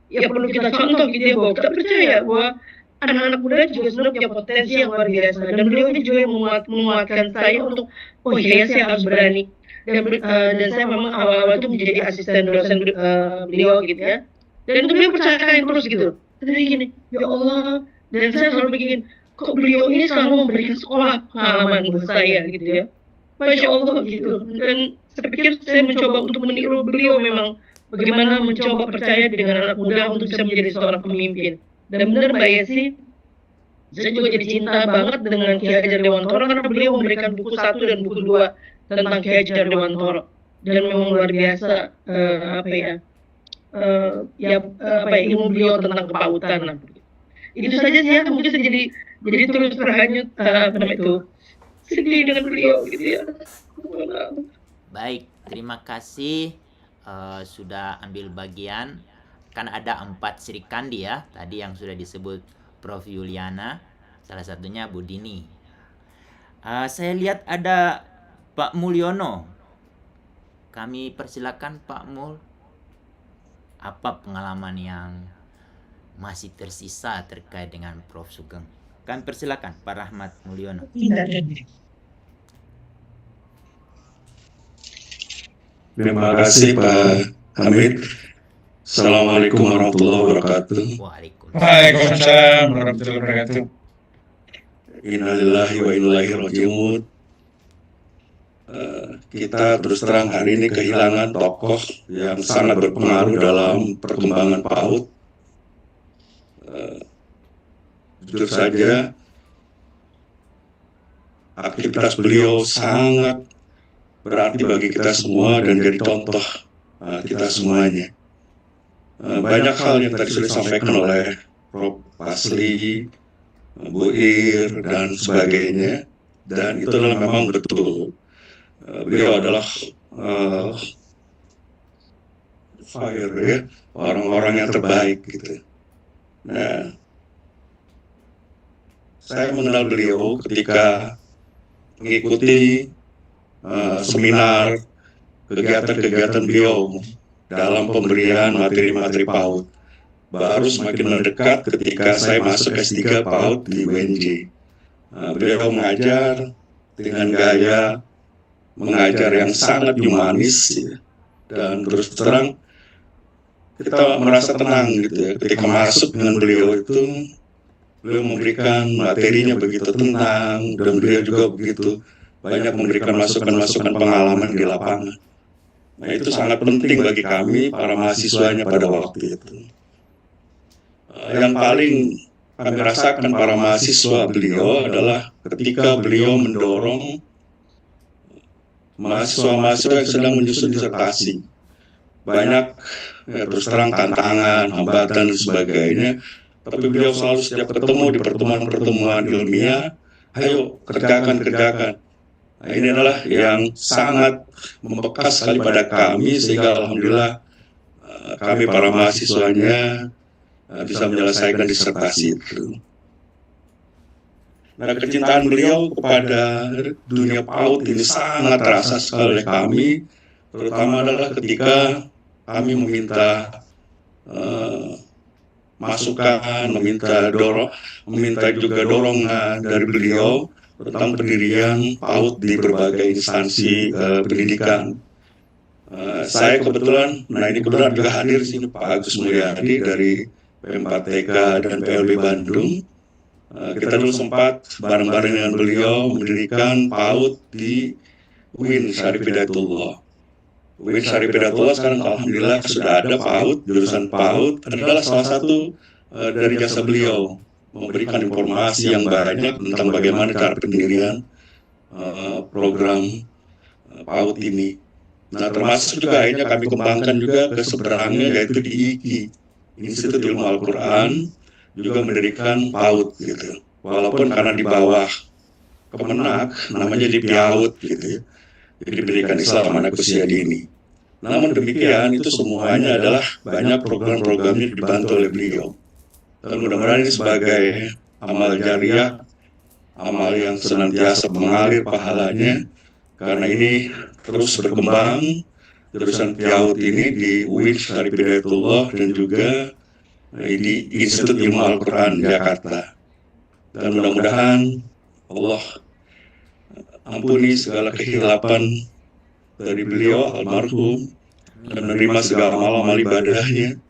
perlu kita contoh gitu ya, bahwa kita percaya bahwa anak-anak muda juga sebenarnya punya potensi yang luar biasa. Dan beliau ini juga yang menguatkan saya untuk, oh iya saya harus berani. Dan saya memang awal-awal itu menjadi asisten dosen beliau gitu ya. Dan itu beliau percayakan terus gitu. Tapi gini, ya Allah, dan saya selalu begini, kok beliau ini selalu memberikan sekolah pengalaman buat saya gitu ya. Masya Allah gitu. Dan saya pikir saya mencoba untuk meniru beliau memang bagaimana mencoba percaya dengan anak muda untuk bisa menjadi seorang pemimpin. Dan benar Mbak Yesi, saya juga jadi cinta banget dengan Ki Hajar Dewantoro karena beliau memberikan buku 1 dan buku 2 tentang Ki Hajar Dewantoro. Dan memang luar biasa ilmu beliau tentang kepautan lah. Itu saja sih ya, mungkin saya jadi terus terhanyut sedih dengan beliau gitu ya. Baik, terima kasih sudah ambil bagian. Kan ada 4 Sri Kandi ya, tadi yang sudah disebut Prof. Yuliana, salah satunya Bu Dini. Saya lihat ada Pak Mulyono. Kami persilakan Pak Mul. Apa pengalaman yang masih tersisa terkait dengan Prof. Sugeng? Kami persilakan Pak Rahmat Mulyono. Terima kasih Pak Hamid. Assalamualaikum warahmatullahi wabarakatuh. Waalaikumsalam warahmatullahi wabarakatuh. Innalillahi wa inna ilaihi raji'un. Kita terus terang hari ini kehilangan tokoh yang sangat berpengaruh dalam perkembangan PAUD. Jujur saja, aktivitas beliau sangat berarti bagi kita semua dan jadi contoh kita semuanya. Banyak hal yang tadi sudah disampaikan oleh Prof. Fasli, Bu Ir, dan sebagainya, dan itu adalah memang betul. Beliau adalah fire ya, orang-orang yang terbaik gitu. Nah, saya mengenal beliau ketika mengikuti seminar, kegiatan-kegiatan beliau dalam pemberian materi-materi PAUD. Baru semakin mendekat ketika saya masuk S3 PAUD di UNJ. Beliau mengajar dengan gaya mengajar yang sangat humanis ya. Dan terus terang kita merasa tenang gitu ya ketika masuk dengan beliau itu. Beliau memberikan materinya begitu tenang dan beliau juga begitu banyak memberikan masukan-masukan pengalaman di lapangan. Nah itu sangat penting bagi kami para mahasiswanya pada waktu itu. Yang paling kami rasakan para mahasiswa beliau adalah ketika beliau mendorong mahasiswa-mahasiswa yang sedang menyusun disertasi. Banyak ya, terus terang tantangan, hambatan dan sebagainya. Tapi beliau selalu setiap ketemu di pertemuan-pertemuan ilmiah, ayo kerjakan. Nah, ini adalah yang sangat membekas sekali pada kami, sehingga alhamdulillah kami para mahasiswanya bisa menyelesaikan disertasi itu. Nah, kecintaan beliau kepada dunia PAUD ini sangat terasa sekali oleh kami, terutama adalah ketika kami meminta masukan, meminta juga dorongan dari beliau tentang pendirian PAUD di berbagai instansi pendidikan. Saya kebetulan juga hadir di sini Pak Agus Mulyadi dari P4TK dan PLB Bandung. Kita dulu sempat bareng-bareng dengan beliau mendirikan PAUD di UIN Syarif Hidayatullah. UIN Syarif Hidayatullah sekarang alhamdulillah sudah ada PAUD, jurusan PAUD adalah salah satu dari jasa beliau, memberikan informasi yang banyak tentang bagaimana cara pendirian program PAUD ini. Nah, termasuk juga akhirnya kami kembangkan juga ke seberangnya, yaitu di IIKI, Institut Ilmu Al-Quran, juga mendirikan PAUD gitu. Walaupun karena di bawah Kemenak, namanya di PIAUD gitu ya. Jadi pendidikan Islam anak usia dini. Namun demikian, itu semuanya adalah banyak program-programnya dibantu oleh beliau. Dan mudah-mudahan ini sebagai amal jariah, amal yang senantiasa mengalir pahalanya, karena ini terus berkembang, jurusan PIAUD ini di UIN Syarif Hidayatullah dan juga di Institut Ilmu Al-Quran Jakarta. Dan mudah-mudahan Allah ampuni segala kehilapan dari beliau almarhum dan menerima segala amal ibadahnya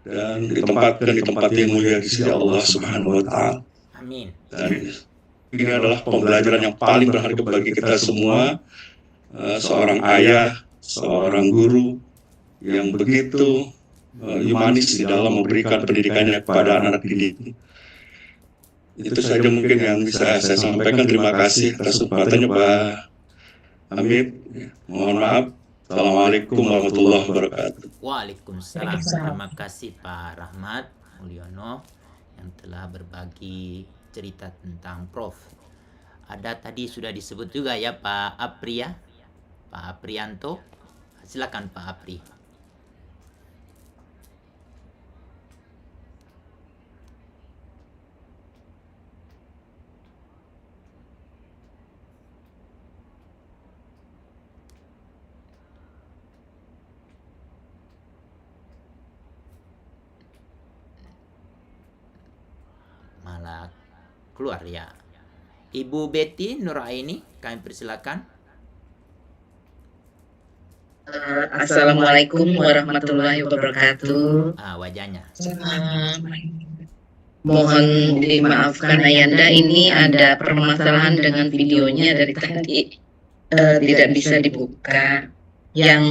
dan ditempatkan di tempat yang mulia di sisi Allah Subhanahu wa Ta'ala. Amin. Dan ini adalah pembelajaran yang paling berharga bagi kita semua, seorang ayah, seorang guru yang begitu humanis di dalam memberikan pendidikannya kepada anak didik. Itu saja mungkin yang bisa saya sampaikan. Terima kasih atas kesempatannya Pak Hamid. Mohon maaf. Assalamualaikum warahmatullahi wabarakatuh. Waalaikumsalam. Terima kasih Pak Rahmat Mulyono yang telah berbagi cerita tentang Prof. Ada tadi sudah disebut juga ya Pak Apri ya, Pak Aprianto. Silakan Pak Apri. Malah keluar ya. Ibu Betty Nuraini, kami persilakan. Assalamualaikum warahmatullahi wabarakatuh. Wajahnya. Mohon dimaafkan Ayanda, ini ada permasalahan dengan videonya dari tadi, tidak bisa dibuka. Yang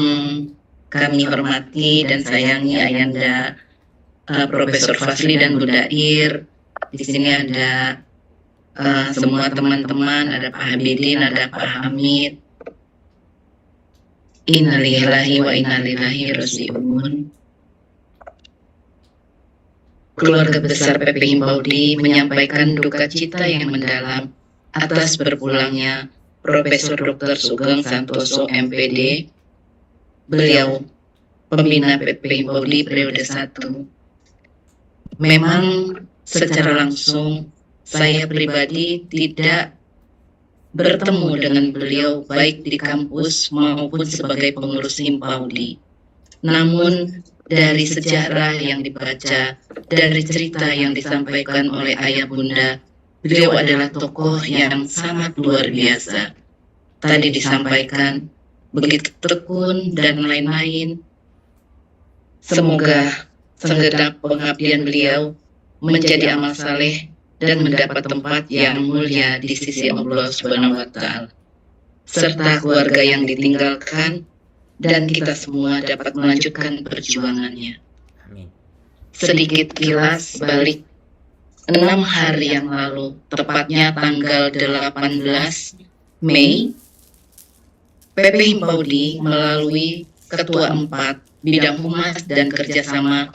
kami hormati dan sayangi Ayanda, Profesor Fazli dan Bu Dair. Di sini ada semua teman-teman, ada Pak Habibin, ada Pak Hamid. Innalillahi wa inna ilaihi raji'un. Keluarga besar PP Himbaudi menyampaikan duka cita yang mendalam atas berpulangnya Profesor Dr. Sugeng Santoso MPD. Beliau pembina PP Himbaudi periode 1. Memang secara langsung saya pribadi tidak bertemu dengan beliau baik di kampus maupun sebagai pengurus Himbaudi. Namun dari sejarah yang dibaca, dari cerita yang disampaikan oleh ayah bunda, beliau adalah tokoh yang sangat luar biasa. Tadi disampaikan begitu tekun dan lain-lain. Semoga segenap pengabdian beliau menjadi amal saleh dan mendapat tempat yang mulia di sisi Allah Subhanahu wa Ta'ala, serta keluarga yang ditinggalkan, dan kita semua dapat melanjutkan perjuangannya. Amin. Sedikit kilas balik 6 hari yang lalu, tepatnya tanggal 18 Mei, PP Himbaudi melalui Ketua 4 bidang humas dan kerjasama,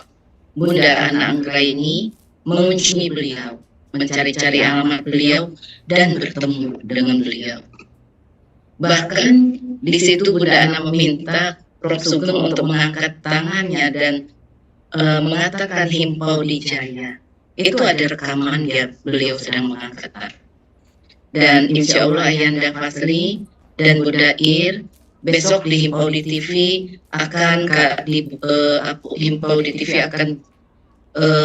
Bunda Ana Anggraini mengunjungi beliau, mencari-cari alamat beliau, dan bertemu dengan beliau. Bahkan di situ Bunda Ana meminta Prof. Sugeng untuk mengangkat tangannya dan mengatakan himpau di jaya. Itu ada rekaman beliau sedang mengangkat tangan. Dan insya Allah Ayanda Fasli dan Bunda Ir besok di Himpau di TV akan Himpau di TV akan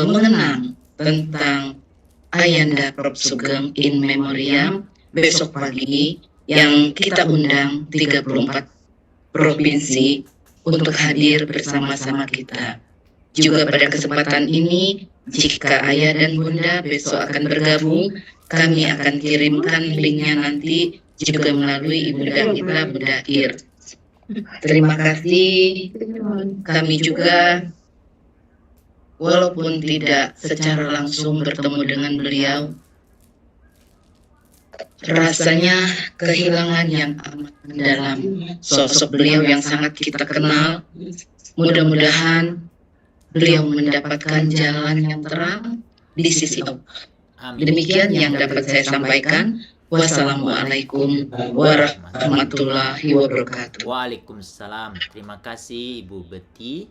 mengenang tentang Ayanda Prof. Sugeng in memoriam besok pagi yang kita undang 34 provinsi untuk hadir bersama-sama kita. Juga pada kesempatan ini, jika Ayah dan Bunda besok akan bergabung, kami akan kirimkan linknya nanti juga melalui ibunda kita, Bunda Ir. Terima kasih. Kami juga walaupun tidak secara langsung bertemu dengan beliau, rasanya kehilangan yang amat mendalam sosok beliau yang sangat kita kenal. Mudah-mudahan beliau mendapatkan jalan yang terang di sisi Allah. Demikian yang dapat saya sampaikan. Wassalamualaikum warahmatullahi wabarakatuh. Waalaikumsalam. Terima kasih Ibu Betty.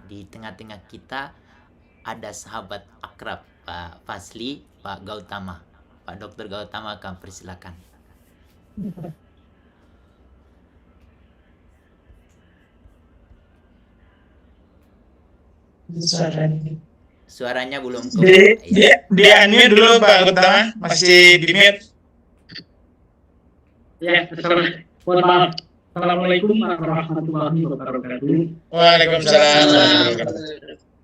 Di tengah-tengah kita ada sahabat akrab Pak Fasli, Pak Gautama. Pak Dr. Gautama akan persilakan. Suaranya belum Di unmute dulu Pak Gautama, masih di mute. Ya, mohon maaf. Assalamualaikum warahmatullahi wabarakatuh. Waalaikumsalam.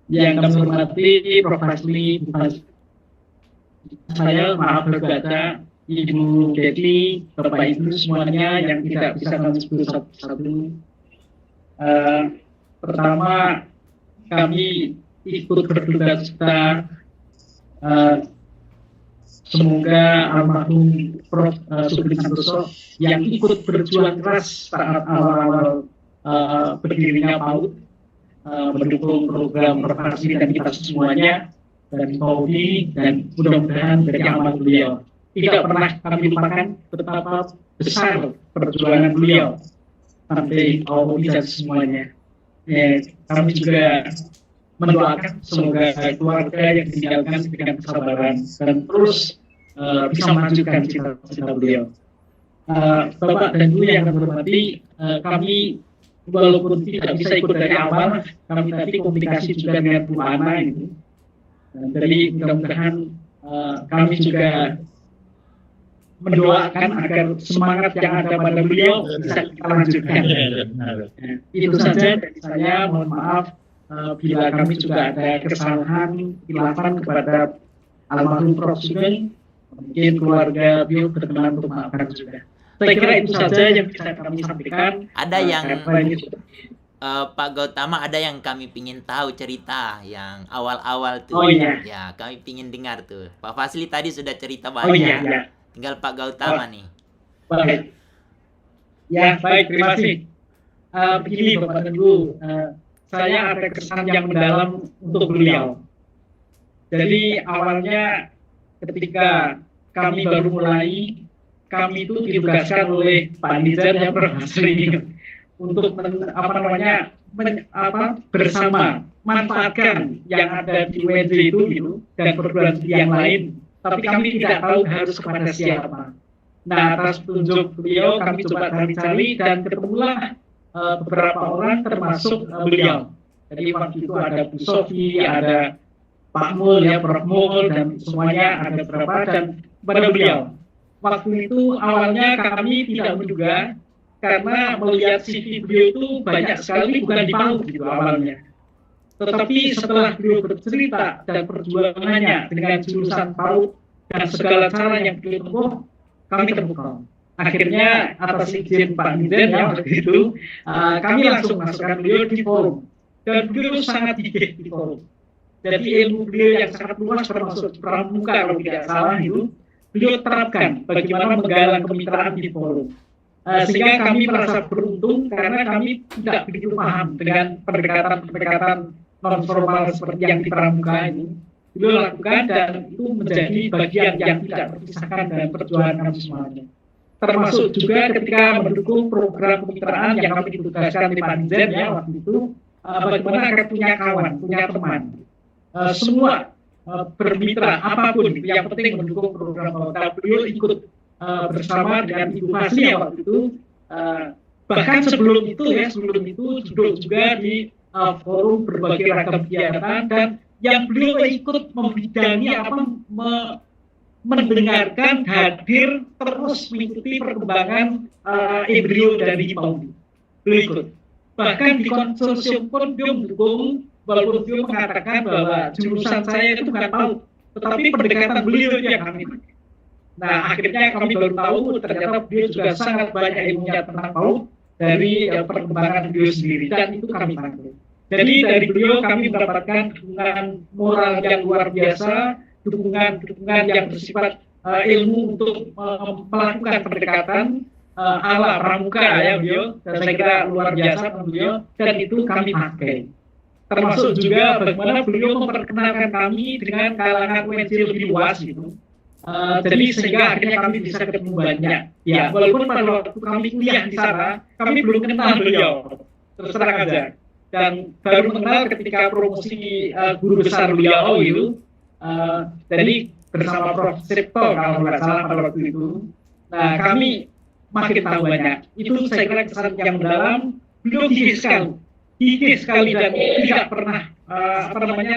Yang kami hormati Prof. Fasli, saya maaf berbaca, Ibu Betty, Bapak Ibu semuanya yang tidak bisa kami sebut satu-satu. Pertama, kami ikut berduka cita. Semoga almarhum Prof. Sugeng Santoso yang ikut berjuang keras saat awal-awal berdirinya PAUD, mendukung program Prof. Fasli dan kita semuanya, dan Paudi, dan mudah-mudahan dari amal beliau tidak pernah kami lupakan betapa besar perjuangan beliau sampai Paudi dan semuanya. Kami juga mendoakan semoga keluarga yang ditinggalkan dengan kesabaran dan terus bisa melanjutkan cita-cita beliau. Bapak dan Ibu yang kami hormati, kami walaupun tidak bisa ikut dari awal, kami tadi komunikasi juga dengan Bu Ana ini. Jadi mudah-mudahan kami juga mendoakan agar semangat yang ada pada beliau bisa kita lanjutkan. Itu saja dari saya. Mohon maaf bila kami juga ada kesalahan, khilafan kepada almarhum Prof. Sugeng. Mungkin keluarga beliau berkenan untuk maafkan juga. Saya kira itu saja yang bisa kami sampaikan. Ada yang Pak Gautama, ada yang kami pingin tahu cerita yang awal-awal tuh. Oh iya. Ya, kami pingin dengar tuh. Pak Fasli tadi sudah cerita banyak. Oh iya. Tinggal Pak Gautama nih. Baik. Ya, baik. Terima kasih. Begini Bapak dan Ibu, saya ada kesan yang mendalam untuk beliau. Jadi awalnya ketika kami baru mulai, kami itu ditugaskan oleh Pak Nizar yang berhasil untuk bersama manfaatkan yang ada di UNJ itu gitu, dan perguruan tinggi yang lain, tapi kami tidak tahu harus kepada siapa. Nah, atas petunjuk beliau kami coba cari dan ketemulah beberapa orang termasuk beliau. Jadi waktu itu ada Bu Sofi, ada Pak Mul, ya Prof. Mul, dan semuanya ada beberapa, dan pada beliau. Waktu itu awalnya kami tidak menduga, karena melihat CV beliau itu banyak sekali bukan di PAUD gitu awalnya. Tetapi setelah beliau bercerita dan perjuangannya dengan jurusan PAUD dan segala cara yang beliau tempuh, kami terpukau. Akhirnya atas izin Pak Niden ya waktu itu, kami langsung masukkan beliau di forum. Dan beliau sangat gigih di forum. Jadi ilmu beliau yang sangat luas termasuk pramuka kalau tidak salah itu, beliau terapkan bagaimana menggalang kemitraan di forum. Sehingga kami merasa beruntung karena kami tidak begitu paham dengan pendekatan-pendekatan non formal seperti yang di Pramuka ini. Beliau lakukan dan itu menjadi bagian yang tidak terpisahkan dalam perjuangan kami semuanya. Termasuk juga ketika mendukung program kemitraan yang kami ditugaskan di Panizen ya waktu itu, bagaimana agar punya kawan, punya teman. Semua bermitra apapun, yang penting mendukung program Bawata. Beliau ikut bersama dengan Ibu Fasli ya waktu itu. Bahkan sebelum itu duduk juga di forum berbagai ragam kegiatan dan yang beliau ikut membidangi mendengarkan, hadir, terus mengikuti perkembangan embrio dari Pauli. Beliau ikut. Bahkan di konsorsium pun beliau mendukung, walaupun beliau mengatakan bahwa jurusan saya itu bukan PAUD, tetapi pendekatan beliau itu yang kami pakai. Nah, akhirnya kami baru tahu ternyata beliau juga sangat banyak ilmunya tentang PAUD dari perkembangan beliau sendiri, dan itu kami pakai. Jadi dari beliau kami mendapatkan dukungan moral yang luar biasa, dukungan yang bersifat ilmu untuk melakukan pendekatan ala Pramuka ya beliau, dan saya kira luar biasa beliau, dan itu kami pakai. Termasuk juga bagaimana beliau memperkenalkan kami dengan kalangan UNJ lebih luas gitu. Jadi sehingga akhirnya kami bisa ketemu banyak. Ya, walaupun pada waktu kami kuliah di sana, kami belum kenal beliau, terus terang aja. Dan baru mengenal ketika promosi guru besar beliau gitu. Jadi bersama Prof. Sripto kalau nggak salah pada waktu itu. Nah, kami makin tahu banyak. Itu saya kira kesan yang mendalam. Beliau gigih sekali dan tidak pernah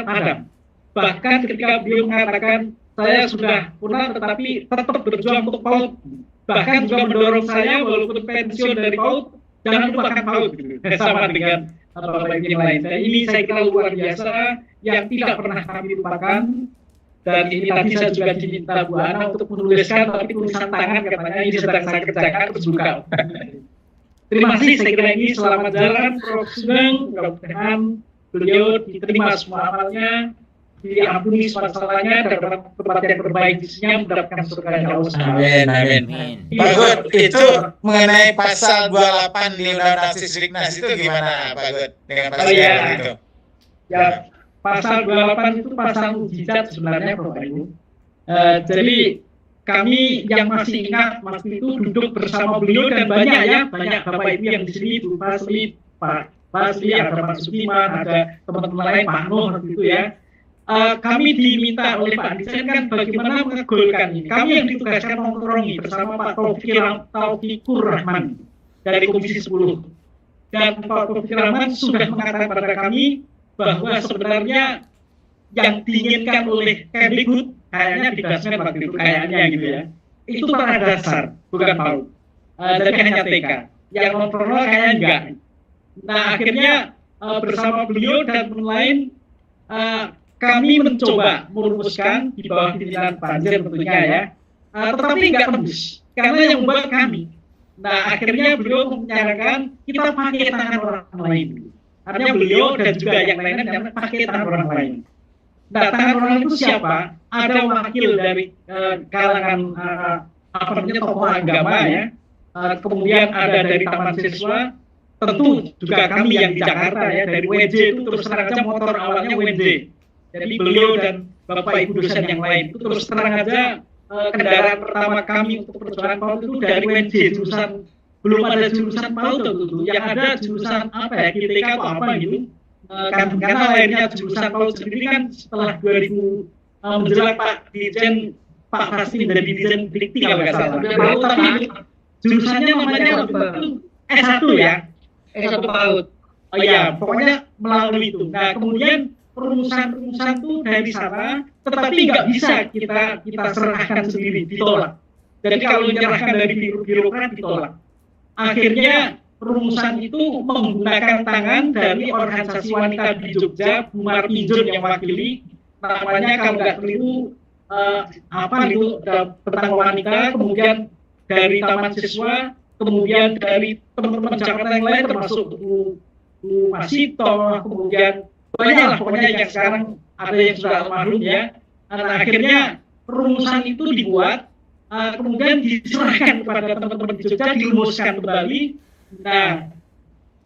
padam. Bahkan ketika beliau mengatakan saya sudah purna tetapi tetap berjuang untuk PAUD. Bahkan juga mendorong saya walaupun pensiun dari PAUD jangan lupakan PAUD gitu. Sama dengan Bapak yang lain. Dan ini saya kira luar biasa yang tidak pernah kami lupakan. Dan ini tadi saya juga diminta Bu Ana untuk menuliskan, tapi tulisan tangan katanya ini sedang saya kerjakan terus buka. Terima kasih, saya kira ini selamat jalan Prof. Sugeng, mudah-mudahan beliau diterima semua amalnya, diampuni semua salahnya, dan dalam tempat yang terbaik isinya mendapatkan surga Allah. Amin. Pak Gut, itu mengenai pasal 28 di Undang-Undang Sisdiknas itu gimana Pak Gut dengan pasal itu? Ya, pasal 28 itu pasal mujizat sebenarnya Bapak Ibu. Jadi kami yang masih ingat waktu itu duduk bersama beliau dan banyak Bapak Ibu yang di sini, Bu Fasli, Pak Fasli, ada Pak Sukiman, ada teman-teman lain, Pak Nuh gitu ya. Kami diminta oleh Pak Dirjen kan bagaimana mengegolkan ini. Kami yang ditugaskan nongkrongi bersama Pak Taufikur Rahman dari Komisi 10. Dan Pak Taufikur Rahman sudah mengatakan pada kami bahwa sebenarnya yang diinginkan oleh Kemdikbud kayaknya di dasarnya waktu itu kayaknya gitu ya. Itu pada dasar, bukan PAUD. Jadi hanya TK. Yang non formal kayaknya enggak. Nah akhirnya bersama beliau dan lain kami mencoba merumuskan di bawah pimpinan Pak Dirjen tentunya ya, tetapi nggak tembus karena yang membuat kami. Nah akhirnya beliau menyarankan kita pakai tangan orang lain. Artinya beliau dan juga yang lainnya pakai tangan orang lain. Nah tangan orang itu siapa? Ada wakil dari kalangan tokoh agama ya. Kemudian ada dari Taman Siswa. Tentu juga kami yang di Jakarta ya, dari UNJ itu terus terang aja motor awalnya UNJ. Jadi beliau dan Bapak Ibu dosen yang lain itu terus terang aja kendaraan pertama kami untuk perjalanan PAUD itu dari UNJ, jurusan belum ada jurusan PAUD itu, yang ada jurusan apa ya, GTK atau apa gitu. Karena lainnya jurusan PAUD sendiri kan setelah 2000 menjelang Pak Dirjen Pak Fasli dari Dirjen Dikti kalau nggak salah. Tapi jurusannya namanya itu S1 ya. S1 PAUD. Oh iya, pokoknya melalui itu. Nah, kemudian rumusan-rumusan itu dari sana, tetapi nggak bisa kita serahkan sendiri, ditolak. Jadi kalau menyerahkan dari birokrat ditolak. Akhirnya rumusan itu menggunakan tangan dari organisasi wanita di Jogja, Bu Marpinjun yang wakili, namanya kalau nggak keliru tentang wanita, kemudian dari Taman Siswa, kemudian dari teman-teman Jakarta yang lain termasuk Bu Masito, kemudian banyak lah pokoknya yang sekarang ada yang sudah almarhum ya. Nah, akhirnya rumusan itu dibuat kemudian diserahkan kepada teman-teman di Jogja, dirumuskan kembali. Nah,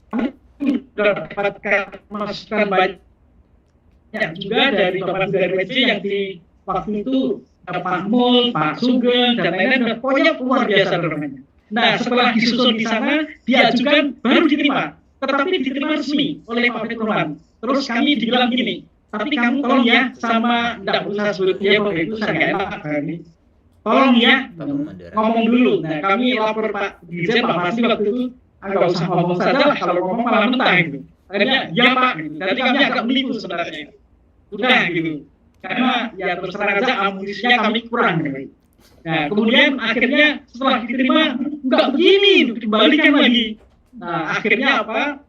kami mendapatkan masukan banyak juga dari Bapak-Bapak WC yang di waktu itu Pak Mul, Pak Sugeng, dan lain-lain, pokoknya luar biasa dorongannya. Nah, setelah disusun di sana, diajukan, baru diterima. Tetapi diterima resmi oleh Pak Firman. Terus kami dibilang gini, tapi kamu tolong ya, sama, tidak usah sebut dia, Bapak itu saya nggak enak. Tolong ya, ngomong dulu. Nah, kami lapor Pak Dirjen, Pak Masri waktu itu, nggak usah ngomong saja lah, kalau ngomong malah mentah gitu. Akhirnya, ya Pak, gitu. Jadi kami agak menipu sebenarnya. Udah gitu. Karena ya terus terang aja amunisinya kami kurang. Gitu. Nah, kemudian akhirnya setelah diterima, nggak begini, dikembalikan lagi. Nah, akhirnya apa?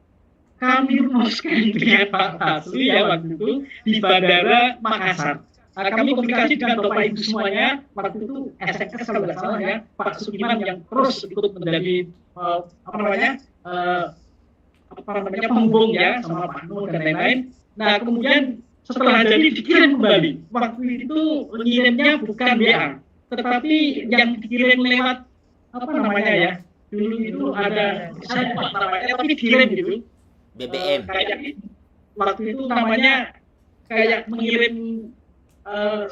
Kami rumuskan dengan Pak Tasli ya waktu itu di Bandara Makassar. Nah, kami komunikasi dengan Bapak Ibu semuanya, waktu itu SMS kalau nggak salah ya, Pak Sugiman yang terus ikut menjadi penghubung ya sama Pak Nur dan lain-lain. Nah, kemudian setelah jadi dikirim kembali. Waktu itu ngirimnya bukan WA, tetapi yang dikirim lewat apa namanya ya? Dulu itu ada saya lupa namanya, tapi dikirim gitu. BBM. Kayak waktu itu namanya kayak mengirim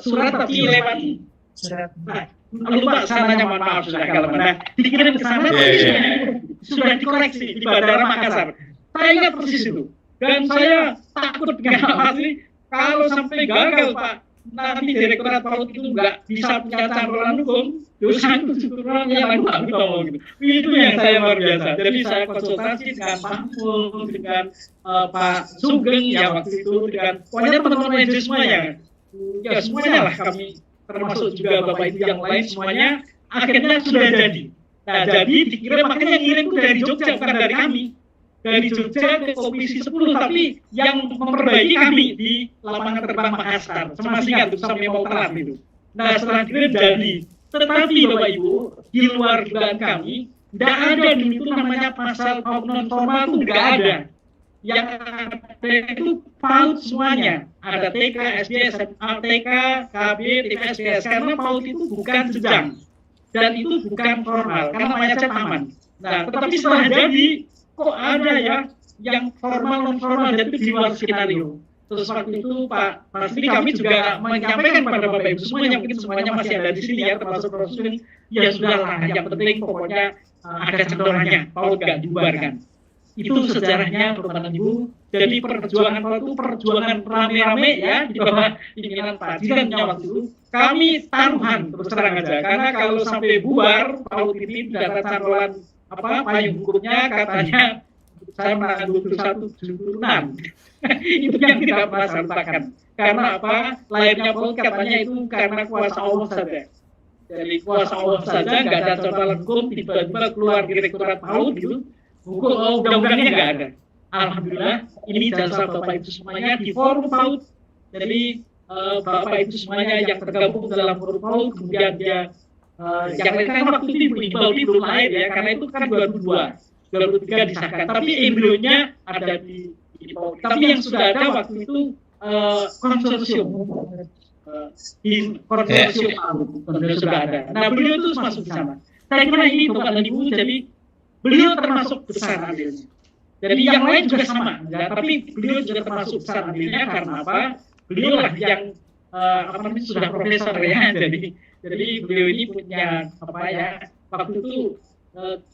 surat tapi lewat surat. Nah, lupa sananya, mohon maaf sudah kalau mana dikirim ke sana sudah dikoreksi di Bandara Makassar. Saya ingat persis itu. Dan saya takut dengan apa sih kalau sampai gagal Pak, nanti Direktorat PAUD itu nggak bisa punya cangkruan hukum, dosa itu syukuran yang lain Pak Bitomo gitu. Itu yang saya luar biasa. Jadi saya konsultasi dengan Pak Mul, dengan Pak Sugeng ya waktu itu, dengan pokoknya teman-teman NGO semuanya. Ya semuanya lah kami, termasuk juga Bapak Ibu yang lain semuanya, akhirnya sudah jadi. Nah jadi dikirim, makanya ngirim itu dari Jogja bukan dari kami. Dari Jogja ke Komisi 10, tapi yang memperbaiki kami di lapangan terbang Makassar. Sama singkat itu sampai mau telat itu. Nah setelah dikirim jadi. Tetapi Bapak Ibu, di luar dugaan kami, tidak ada dulu itu namanya pasal PAUD non formal itu tidak ada. Yang ada itu PAUD semuanya. Ada TK, SD, SMA, TK, KB, TK, SDS. Karena PAUD itu bukan jenjang. Dan itu bukan formal, karena namanya taman. Nah tetapi setelah jadi, kok ada ya yang formal non formal dan itu di luar skenario. Terus waktu itu Pak Masri kami juga menyampaikan kepada Bapak Ibu semuanya, mungkin semuanya masih ada di sini ya, termasuk Prof. Sugeng, ya sudahlah, yang penting pokoknya ada cendorannya, PAUD nggak dibubarkan. Itu sejarahnya Bapak Ibu. Jadi perjuangan PAUD itu perjuangan rame-rame ya di bawah pimpinan Pak Dirjen waktu itu. Kami taruhan terus terang aja, karena kalau sampai bubar PAUD ini tidak ada cangkruan payung hukumnya, katanya saya menang 21-76. Itu yang tidak pernah saya lupakan. Karena apa? Lahirnya PAUD katanya itu karena kuasa Allah saja. Jadi kuasa Allah saja, nggak ada contoh hukum, tiba-tiba keluar Direktorat PAUD gitu, hukum undang-undangnya nggak ada. Alhamdulillah, ini jasa Bapak Ibu semuanya di forum PAUD. Jadi Bapak Ibu semuanya yang tergabung dalam forum PAUD, kemudian dia yang lain kan waktu itu Ibu belum lahir ya, karena itu kan 2003 disahkan. Tapi embrionya ada di PAUD. Tapi yang sudah ada waktu itu konsorsium di konsorsium PAUD sudah ada. Nah beliau itu masuk di sana. Saya kira ini Bapak dan Ibu, jadi beliau termasuk besar andilnya. Jadi yang lain juga sama, ya, tapi beliau juga termasuk besar andilnya karena apa? Beliau lah yang sudah profesor ya, jadi beliau ini punya waktu itu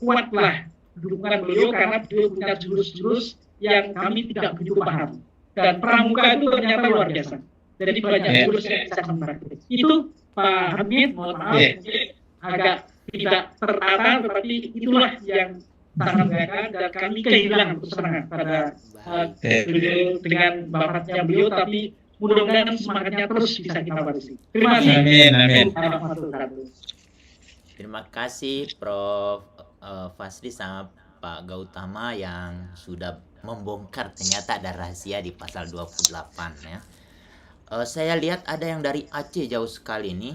kuatlah dukungan beliau karena beliau punya jurus-jurus yang kami tidak begitu paham, dan pramuka itu ternyata luar biasa. Jadi banyak jurus yang bisa kami praktik. Itu Pak Hamid, mohon maaf agak tidak tertata, tetapi itulah yang sangat membedakan, dan kami kehilangan kesenangan pada beliau dengan bapaknya beliau, tapi mudah-mudahan semangatnya terus bisa kita warisi. Terima kasih. Amin. Terima kasih Prof. Fasli sama Pak Gautama yang sudah membongkar ternyata ada rahasia di pasal 28 ya. Saya lihat ada yang dari Aceh jauh sekali nih.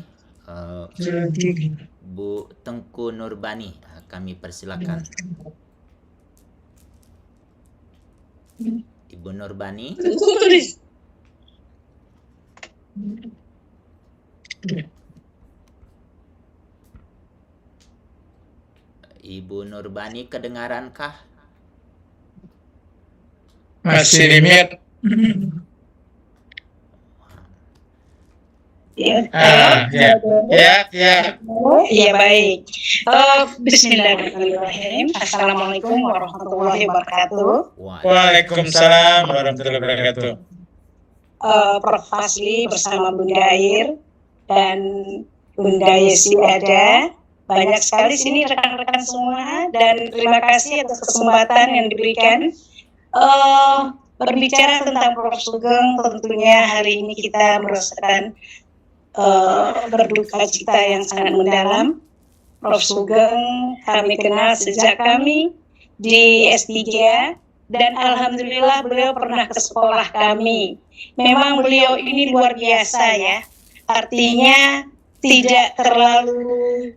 Bu Tengku Nurbani, kami persilakan. Ibu Nurbani. Ibu Nurbani kedengarankah? Masih di mute. Ya. Ya. Iya baik. Bismillahirrahmanirrahim. Assalamualaikum warahmatullahi wabarakatuh. Waalaikumsalam warahmatullahi wabarakatuh. Prof. Fasli bersama Bunda Air dan Bunda Yesi ada. Banyak sekali sini rekan-rekan semua dan terima kasih atas kesempatan yang diberikan. Berbicara tentang Prof. Sugeng, tentunya hari ini kita merasakan berduka cita yang sangat mendalam. Prof. Sugeng kami kenal sejak kami di S3 dan alhamdulillah beliau pernah ke sekolah kami. Memang beliau ini luar biasa ya. Artinya tidak terlalu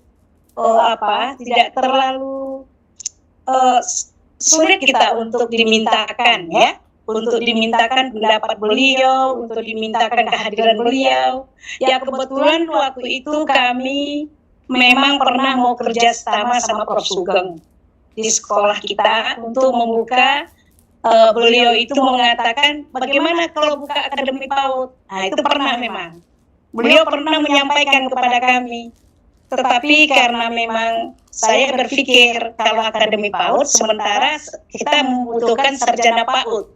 sulit kita untuk dimintakan ya. Untuk dimintakan pendapat beliau, untuk dimintakan kehadiran beliau. Ya kebetulan waktu itu kami memang pernah mau kerja sama Prof. Sugeng di sekolah kita untuk membuka. Beliau itu mengatakan bagaimana kalau buka Akademi PAUD. Nah itu pernah memang. Beliau pernah menyampaikan kepada kami. Tetapi karena memang saya berpikir kalau Akademi PAUD sementara kita membutuhkan sarjana PAUD.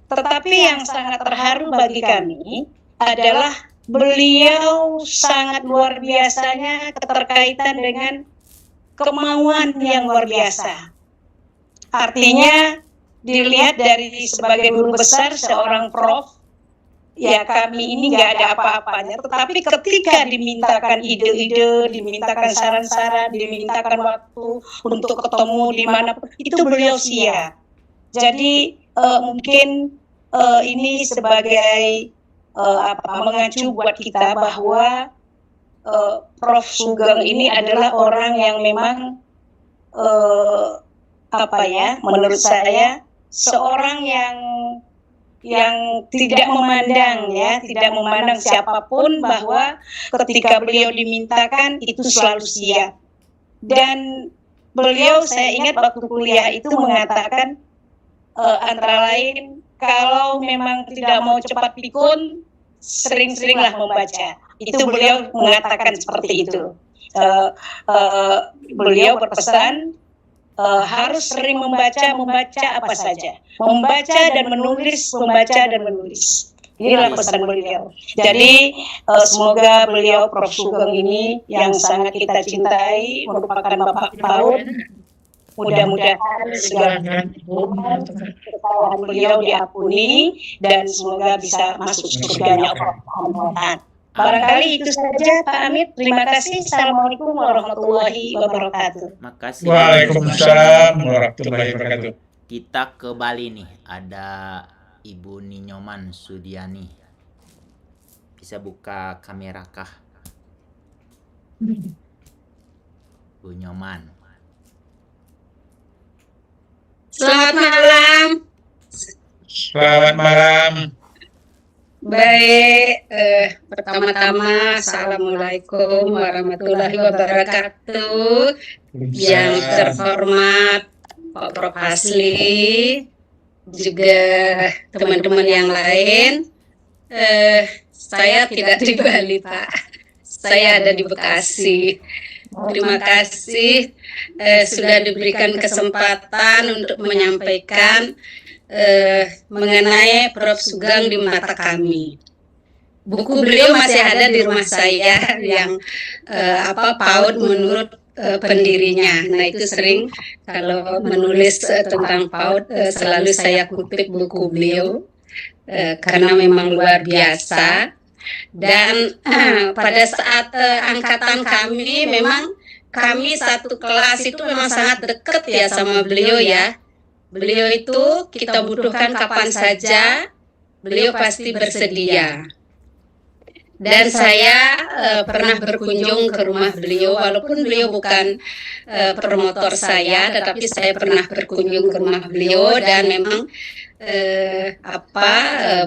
Tetapi yang sangat terharu bagi kami adalah beliau sangat luar biasanya keterkaitan dengan kemauan yang luar biasa. Artinya dilihat dari sebagai guru besar seorang prof, ya kami ini nggak ada apa-apanya. Tetapi ketika dimintakan ide-ide, dimintakan saran-saran, dimintakan waktu untuk ketemu di mana, itu beliau siap. Jadi mungkin ini sebagai mengacu buat kita bahwa Prof. Sugeng ini adalah orang yang memang menurut saya seorang yang tidak memandang siapapun, bahwa ketika beliau dimintakan itu selalu siap. Dan beliau, saya ingat waktu kuliah itu mengatakan antara lain, kalau memang tidak mau cepat pikun, sering-seringlah membaca. Itu beliau mengatakan seperti itu. Beliau berpesan harus sering membaca apa saja. Membaca dan menulis. Inilah pesan beliau. Jadi semoga beliau Prof. Sugeng ini yang sangat kita cintai, merupakan Bapak PAUD. Mudah-mudahan segala kesalahan beliau diampuni dan semoga bisa masuk surganya Allah. Barangkali itu saja Pak Amit. Terima kasih. Assalamualaikum warahmatullahi wabarakatuh. Makasih. Waalaikumsalam warahmatullahi wabarakatuh. Kita ke Bali nih, ada Ibu Ninyoman Sudiani. Bisa buka kamera kah? Bu Nyoman. Selamat malam. Selamat malam. Baik, pertama-tama Assalamualaikum warahmatullahi wabarakatuh. Yang terhormat Pak Prof. Fasli, juga teman-teman yang lain. Saya tidak di Bali, Pak. Saya ada di Bekasi. Terima kasih sudah diberikan kesempatan untuk menyampaikan mengenai Prof. Sugeng di mata kami. Buku beliau masih ada di rumah saya yang PAUD menurut pendirinya. Nah itu sering kalau menulis tentang PAUD selalu saya kutip buku beliau karena memang luar biasa. Dan pada saat angkatan kami memang kami satu kelas itu memang sangat dekat ya sama beliau ya. Beliau itu kita butuhkan kapan saja, beliau pasti bersedia. Dan saya pernah berkunjung ke rumah beliau, walaupun beliau bukan promotor saya, tetapi saya pernah berkunjung ke rumah beliau dan memang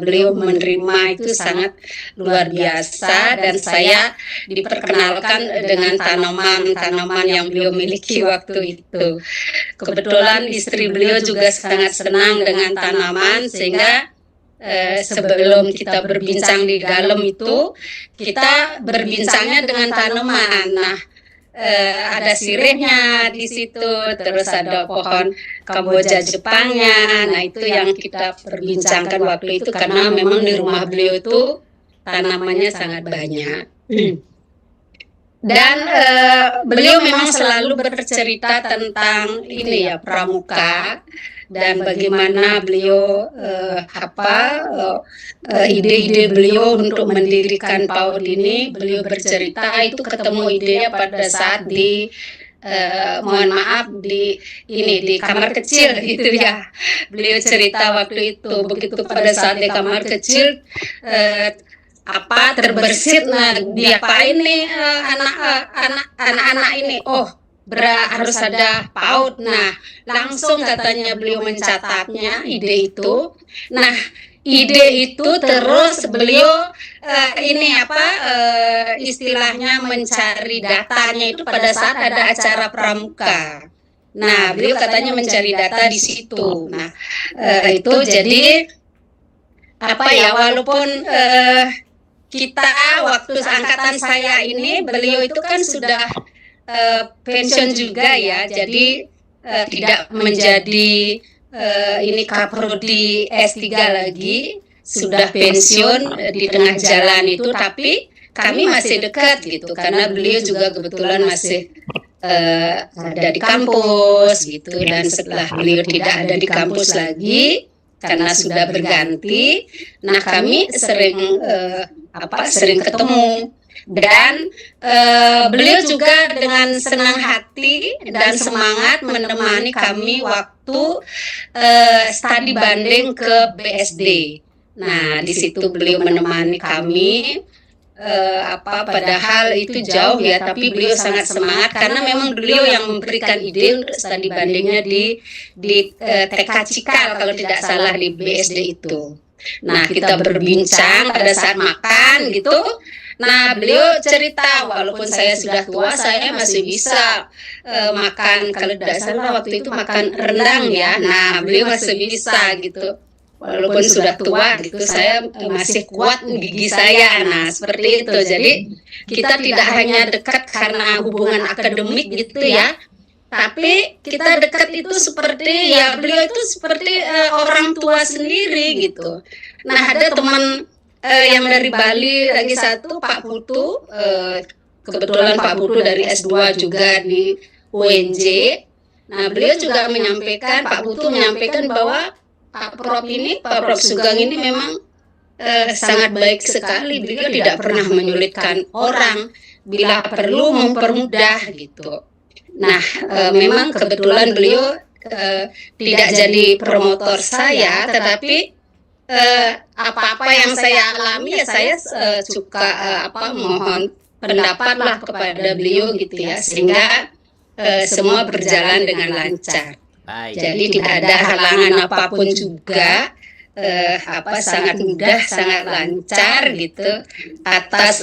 beliau menerima itu sangat luar biasa, dan saya diperkenalkan dengan tanaman-tanaman yang beliau miliki waktu itu. Kebetulan istri beliau juga sangat senang dengan tanaman, sehingga sebelum kita berbincang di dalam itu, kita berbincangnya dengan tanaman. Nah, ada sirihnya di situ, terus ada pohon Kamboja Jepangnya. Nah, itu yang kita perbincangkan waktu itu, karena memang di rumah beliau itu tanamannya sangat banyak. Dan beliau memang selalu bercerita tentang ini ya, pramuka, dan bagaimana beliau ide-ide beliau untuk mendirikan PAUD ini. Beliau bercerita itu ketemu idenya pada saat di mohon maaf di kamar kecil gitu ya. Beliau cerita waktu itu, begitu pada saat di kamar kecil terbersit, nah diapain nih anak-anak ini, harus ada PAUD. Nah, langsung katanya beliau mencatatnya ide itu. Nah, ide itu terus beliau istilahnya mencari datanya itu pada saat ada acara pramuka. Nah, beliau katanya mencari data di situ. Nah, itu jadi walaupun kita waktu angkatan saya ini, beliau itu kan sudah pensiun juga ya, jadi tidak menjadi kaprodi S3 lagi, sudah pensiun di tengah jalan itu, tapi kami masih dekat gitu, karena beliau juga kebetulan masih ada di kampus gitu, dan setelah beliau tidak ada di kampus lagi karena sudah berganti, nah kami sering ketemu. Dan beliau juga dengan senang hati dan semangat menemani kami waktu studi banding ke BSD. Nah, di situ beliau menemani kami, padahal itu jauh ya, tapi beliau sangat semangat karena memang beliau yang memberikan ide untuk studi bandingnya di TK Cikal kalau tidak salah, di BSD itu. Nah, kita berbincang pada saat makan gitu. Nah, beliau cerita, walaupun saya sudah tua, saya masih bisa makan, kalau tidak salah waktu itu makan rendang ya. Nah, beliau masih bisa gitu. Walaupun sudah tua gitu, saya masih kuat gigi saya. Nah, seperti itu. Jadi, kita tidak hanya dekat karena hubungan akademik gitu ya, tapi kita dekat itu seperti ya, beliau itu seperti orang tua sendiri gitu. Nah, ada teman yang dari Bali lagi satu, Pak Putu, kebetulan Pak Putu dari S2 juga di UNJ. Nah, beliau juga menyampaikan, Pak Putu menyampaikan bahwa Pak Prof Sugeng ini memang sangat baik sekali. Beliau tidak pernah menyulitkan orang, bila perlu mempermudah gitu. Nah, memang kebetulan beliau tidak jadi promotor saya, tetapi apa-apa yang saya alami ya saya suka mohon pendapat lah kepada beliau gitu ya, sehingga semua berjalan dengan lancar. Jadi tidak ada halangan apapun juga, sangat mudah, sangat lancar gitu, atas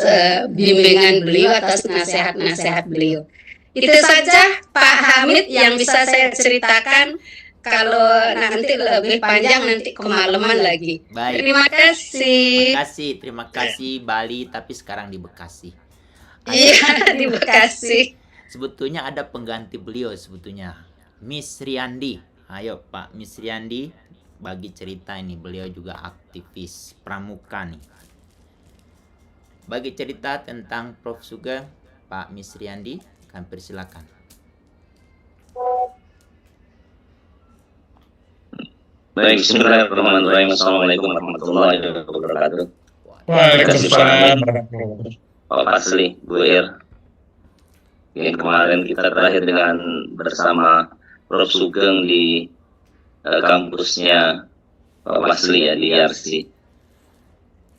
bimbingan beliau, atas nasihat-nasihat beliau. Itu saja Pak Hamid yang bisa saya ceritakan. Kalau nanti lebih panjang nanti kemalaman lagi. Baik. Terima kasih. Terima kasih Bali, tapi sekarang di Bekasi. Iya, di Bekasi. Sebetulnya ada pengganti beliau sebetulnya, Miss Riyandi. Ayo Pak Miss Riyandi, bagi cerita ini, beliau juga aktivis pramuka nih. Bagi cerita tentang Prof Sugeng, Pak Miss Riyandi, kami persilakan. Baik, bismillahirrahmanirrahim. Assalamualaikum warahmatullahi wabarakatuh. Waalaikumsalam. Pak Pasli, Bu Ir. Yang kemarin kita terakhir dengan bersama Prof Sugeng di kampusnya Pak Pasli ya, di IRC.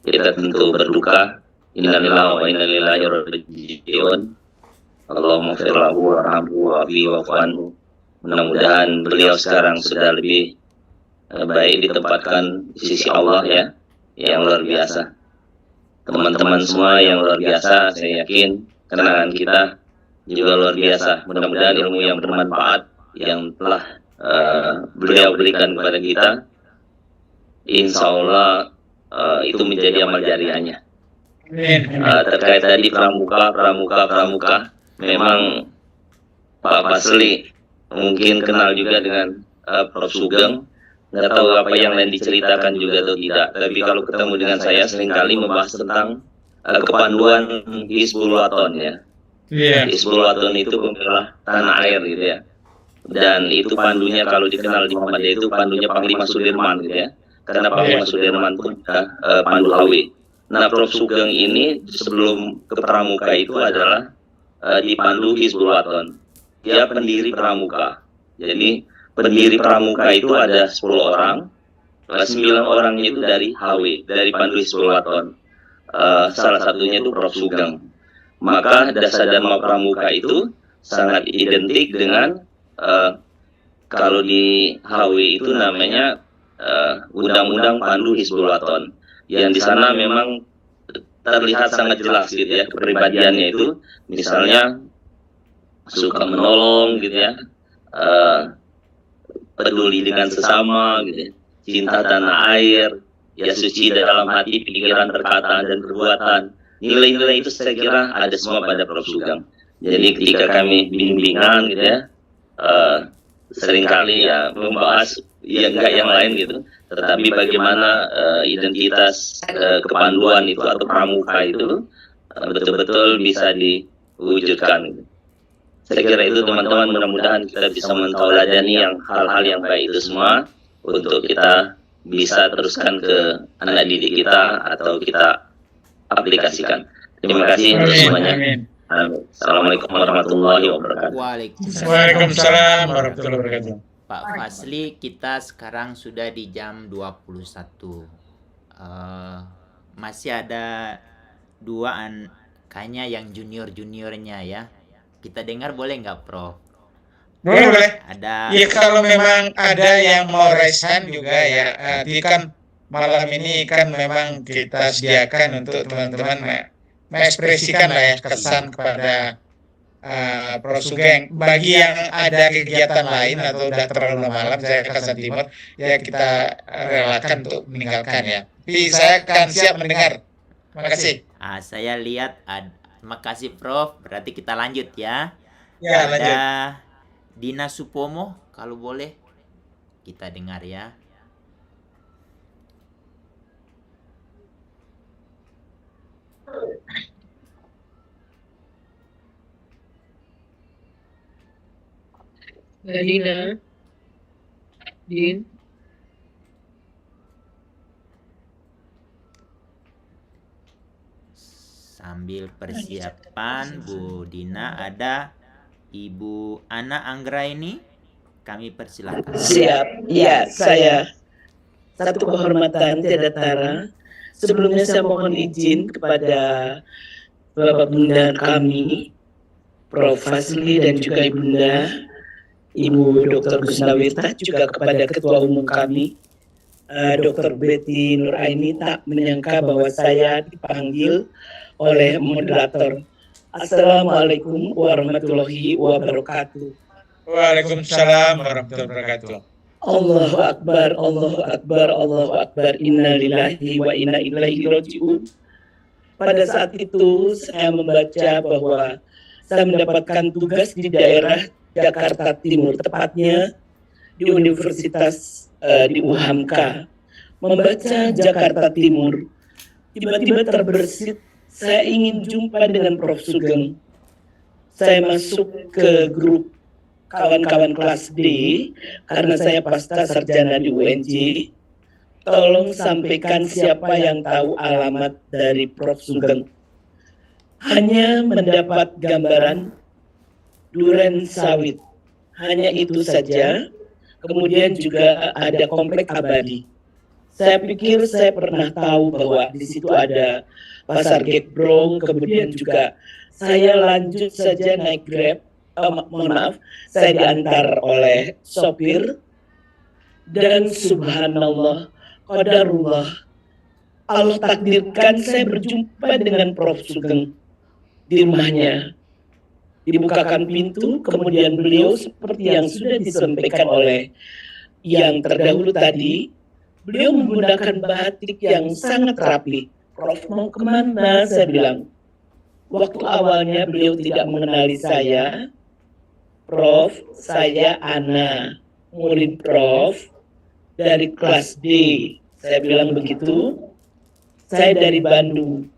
Kita tentu berduka innalillahi wa inna ilaihi raji'un. Allahumma fir lahu warhamhu wa'afi wa'fu anhu. Mudah-mudahan beliau sekarang sudah lebih baik ditempatkan di sisi Allah ya, yang luar biasa. Teman-teman semua yang luar biasa, saya yakin kenangan kita juga luar biasa. Mudah-mudahan ilmu yang bermanfaat yang telah beliau berikan kepada kita, insya Allah itu menjadi amal jariahnya. Terkait tadi pramuka, memang Pak Fasli mungkin kenal juga dengan Prof. Sugeng. Nggak tahu apa yang lain diceritakan juga atau tidak. Tapi kalau ketemu dengan saya seringkali membahas tentang kepanduan Hizbul Waton ya. Hizbul Waton itu pembela tanah air gitu ya. Dan itu pandunya kalau dikenal di Muhammadiyah itu pandunya Panglima Sudirman gitu ya. Karena Panglima Sudirman pun pandu HW. Nah, Prof. Sugeng ini sebelum ke Pramuka itu adalah dipandu Hizbul Waton. Dia pendiri Pramuka. Jadi pendiri Pramuka itu ada 10 orang. 9 orangnya itu dari HW, dari pandu Hizbul Waton. Salah satunya itu Prof. Sugeng. Maka dasar Dharma Pramuka itu sangat identik dengan kalau di HW itu namanya Undang-Undang Pandu Hizbul Waton. Yang di sana memang terlihat sangat jelas gitu ya kepribadiannya itu, misalnya suka menolong gitu ya, peduli dengan sesama gitu ya, cinta tanah air, ya suci dalam hati, pikiran, perkataan dan perbuatan. Nilai-nilai itu saya kira ada semua pada Prof. Sugeng. Jadi ketika kami bimbingan gitu ya, seringkali ya membahas ya enggak yang lain gitu, tetapi bagaimana identitas kepanduan itu atau pramuka itu betul-betul bisa diwujudkan gitu. Saya kira itu teman-teman, mudah-mudahan kita bisa mentauladani yang hal-hal yang baik itu semua untuk kita bisa teruskan ke anak didik kita atau kita aplikasikan. Terima kasih untuk semuanya. Assalamualaikum warahmatullahi wabarakatuh. Waalaikumsalam warahmatullahi wabarakatuh. Pak Fasli, kita sekarang sudah di jam 21. Masih ada dua kayaknya yang junior-juniornya ya. Kita dengar boleh nggak, Prof? Boleh. Ada. Ya kalau memang ada yang mau resign juga ya. Nanti kan malam ini kan memang kita sediakan untuk teman-teman mengekspresikan lah ya kesan kepada Prof. Sugeng. Bagi yang ada kegiatan lain atau udah terlalu malam, saya ke Kasan Timur, ya kita relakan untuk meninggalkan ya. Tapi saya akan siap mendengar. Terima kasih. Saya lihat terima kasih Prof. Berarti kita lanjut ya. Ya, lanjut. Ada Dina Supomo, kalau boleh kita dengar ya. Dina, Din. Sambil persiapan Bu Dina, ada Ibu Ana Anggraini, kami persilakan. Siap, ya saya. Satu kehormatan tiada tara. Sebelumnya saya mohon izin kepada Bapak Bunda kami, Prof. Fasli dan juga Ibunda, Ibu Dr. Gusnawirta, juga kepada Ketua Umum kami, Dr. Betty Nuraini, tak menyangka bahwa saya dipanggil oleh moderator. Assalamualaikum warahmatullahi wabarakatuh. Waalaikumsalam warahmatullahi wabarakatuh. Allahu Akbar, Allahu Akbar, Allahu Akbar, inna lillahi wa inna ilaihi raji'un. Pada saat itu saya membaca bahwa saya mendapatkan tugas di daerah Jakarta Timur, tepatnya di Universitas di UHAMKA. Membaca Jakarta Timur, tiba-tiba terbersit, saya ingin jumpa dengan Prof. Sugeng. Saya masuk ke grup kawan-kawan kelas D, karena saya pasca sarjana di UNJ. Tolong sampaikan siapa yang tahu alamat dari Prof. Sugeng. Hanya mendapat gambaran duren sawit, hanya itu saja. Kemudian juga ada komplek abadi. Saya pikir saya pernah tahu bahwa di situ ada pasar Gekbrong, kemudian juga saya lanjut saja naik Grab, mohon maaf, saya diantar oleh sopir, dan subhanallah, qadarullah, Allah takdirkan saya berjumpa dengan Prof. Sugeng di rumahnya. Dibukakan pintu, kemudian beliau seperti yang sudah disampaikan oleh yang terdahulu tadi, beliau menggunakan batik yang sangat rapi. Prof, mau kemana? Saya bilang. Waktu awalnya beliau tidak mengenali saya. Prof, saya Ana, murid Prof dari kelas D. Saya bilang begitu. Saya dari Bandung.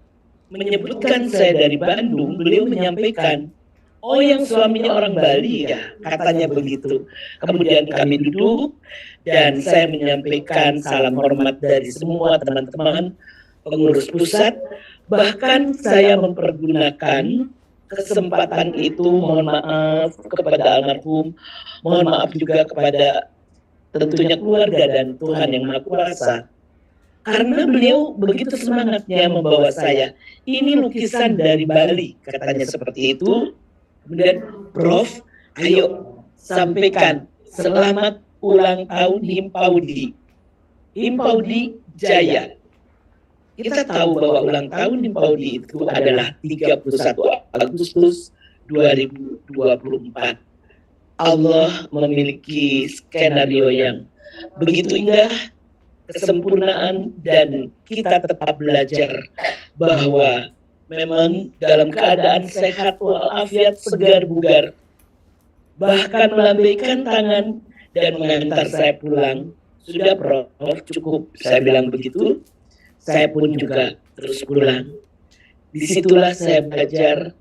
Menyebutkan saya dari Bandung, beliau menyampaikan, oh yang suaminya orang Bali ya, katanya begitu. Kemudian kami duduk dan saya menyampaikan salam hormat dari semua teman-teman pengurus pusat. Bahkan saya mempergunakan kesempatan itu, mohon maaf kepada almarhum, mohon maaf juga kepada tentunya keluarga dan Tuhan yang Maha Kuasa. Karena beliau begitu semangatnya membawa saya, ini lukisan dari Bali, katanya seperti itu. Kemudian, Prof, ayo sampaikan selamat ulang tahun Himpaudi. Himpaudi Jaya. Kita tahu bahwa ulang tahun Himpaudi itu adalah 31 Agustus 2024. Allah memiliki skenario yang begitu indah, kesempurnaan, dan kita tetap belajar bahwa memang dalam keadaan sehat walafiat, segar bugar, bahkan melambaikan tangan dan mengantar saya pulang. Sudah Prof, cukup, saya bilang begitu. Saya pun juga terus pulang. Disitulah saya belajar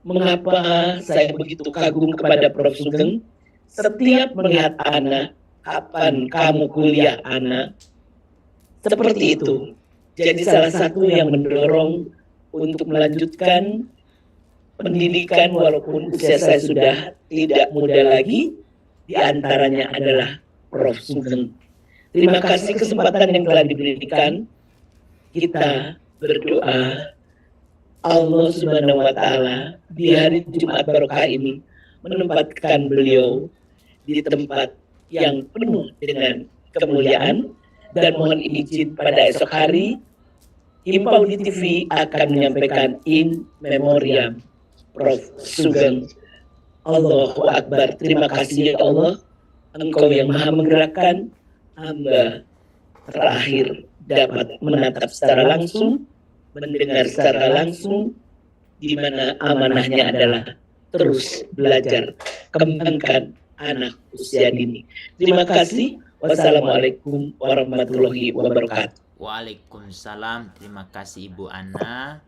mengapa saya begitu kagum kepada Prof. Sugeng. Setiap melihat Ana, kapan kamu kuliah Ana? Seperti itu. Jadi salah satu yang mendorong untuk melanjutkan pendidikan walaupun usia saya sudah tidak muda lagi, diantaranya adalah Prof. Sugeng. Terima kasih kesempatan yang telah diberikan. Kita berdoa Allah Subhanahu wa Ta'ala di hari Jumat Barokah ini menempatkan beliau di tempat yang penuh dengan kemuliaan, dan mohon izin pada esok hari Himpaudi TV akan menyampaikan in memoriam Prof. Sugeng. Allahu Akbar. Terima kasih ya Allah, Engkau yang maha menggerakkan hamba terakhir dapat menatap secara langsung, mendengar secara langsung, di mana amanahnya adalah terus belajar, kembangkan anak usia dini. Terima kasih. Wassalamualaikum warahmatullahi wabarakatuh. Waalaikumsalam. Terima kasih Ibu Ana.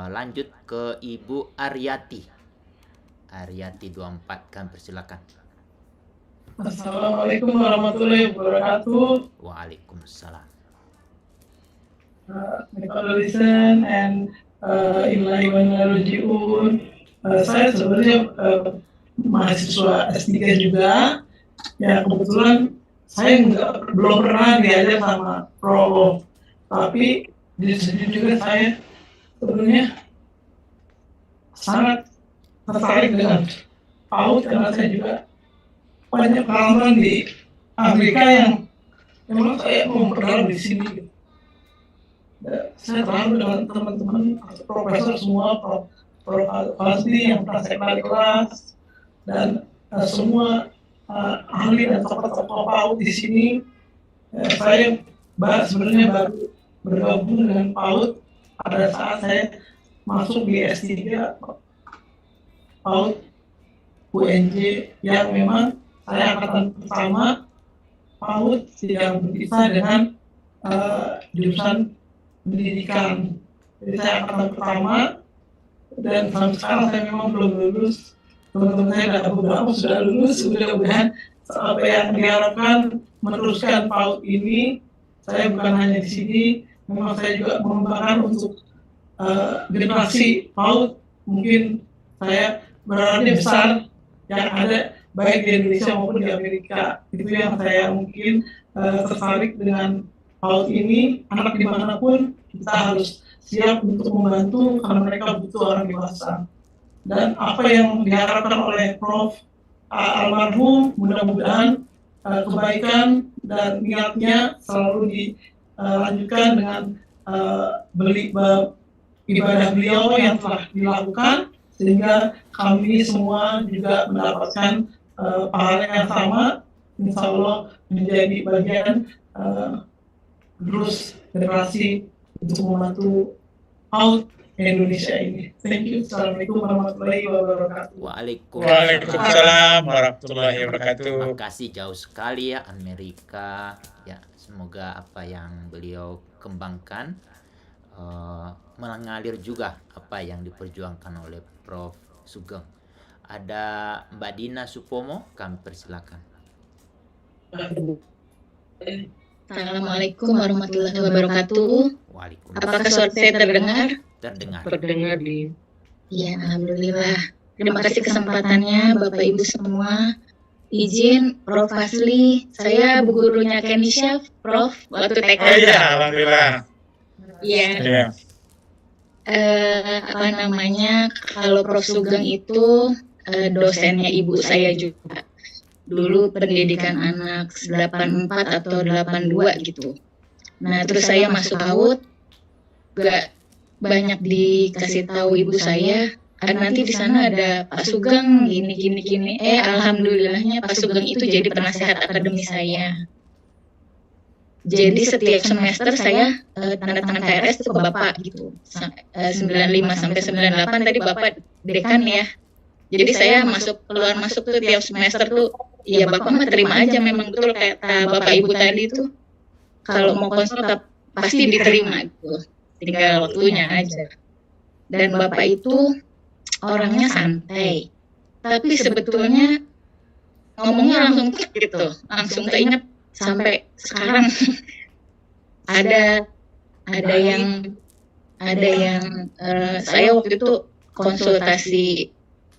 Lanjut ke Ibu Aryati. Aryati 24, kami persilakan. Assalamualaikum warahmatullahi wabarakatuh. Waalaikumsalam. Listen and Innalillahi wa inna ilaihi raji'un. Saya sebenarnya mahasiswa S3 juga. Ya kebetulan saya belum pernah diajar sama Prof. Tapi di sini juga saya sebenarnya sangat tertarik dengan PAUD karena saya juga banyak pengalaman di Amerika yang memang saya mau memperdalam di sini. Saya terharu dengan teman-teman profesor semua, Prof. Fazli yang pernah saya kenal di kelas, dan semua ahli dan tokoh-tokoh PAUD di sini. Saya sebenarnya baru bergabung dengan PAUD pada saat saya masuk di S3 PAUD UNJ, yang memang saya angkatan pertama PAUD yang berpisah dengan jurusan pendidikan. Jadi saya angkatan pertama, dan sampai sekarang saya memang belum lulus. Teman-teman saya ada beberapa sudah lulus. Mudah-mudahan apa yang diharapkan meneruskan PAUD ini. Saya bukan hanya di sini, memang saya juga mengembangkan untuk generasi PAUD. Mungkin saya berharapnya besar yang ada baik di Indonesia maupun di Amerika. Itu yang saya mungkin tertarik dengan PAUD ini, anak dimanapun kita harus siap untuk membantu karena mereka butuh orang dewasa. Dan apa yang diharapkan oleh Prof. Almarhum, mudah-mudahan kebaikan dan niatnya selalu dilanjutkan dengan ibadah beliau yang telah dilakukan, sehingga kami semua juga mendapatkan pahala yang sama, insya Allah menjadi bagian terus generasi untuk membantu PAUD Indonesia ini. Thank you. Assalamualaikum warahmatullahi wabarakatuh. Waalaikumsalam warahmatullahi wabarakatuh. Terima kasih jauh sekali ya Amerika. Ya, semoga apa yang beliau kembangkan mengalir juga apa yang diperjuangkan oleh Prof. Sugeng. Ada Mbak Dina Supomo, kami persilakan. Assalamualaikum warahmatullahi wabarakatuh. Apakah suara saya terdengar? Terdengar. Ya, alhamdulillah. Terima kasih kesempatannya Bapak Ibu semua. Izin Prof. Fasli, saya bu gurunya Kenisha, Prof. Waktu TK. Oh iya, alhamdulillah. Iya. Kalau Prof. Sugeng itu dosennya ibu saya juga. Dulu pendidikan anak 84 atau 82 gitu. Nah, terus saya masuk PAUD, gak banyak dikasih tahu ibu saya. Nanti di sana ada Pak Sugeng gini. Alhamdulillahnya Pak Sugeng itu jadi penasehat akademi saya. Jadi setiap semester saya tanda tangan KRS itu ke Bapak gitu. 95 sampai 98 tadi Bapak dekan ya. Jadi saya keluar masuk tuh tiap semester tuh, ya Bapak mah terima aja, memang betul kata Bapak Ibu tadi tuh. Kalau mau konsul pasti diterima gitu. Tinggal waktunya aja. Dan Bapak itu orangnya santai. Tapi sebetulnya ngomongnya langsung gitu, langsung keinget sampai sekarang. ada yang saya waktu itu konsultasi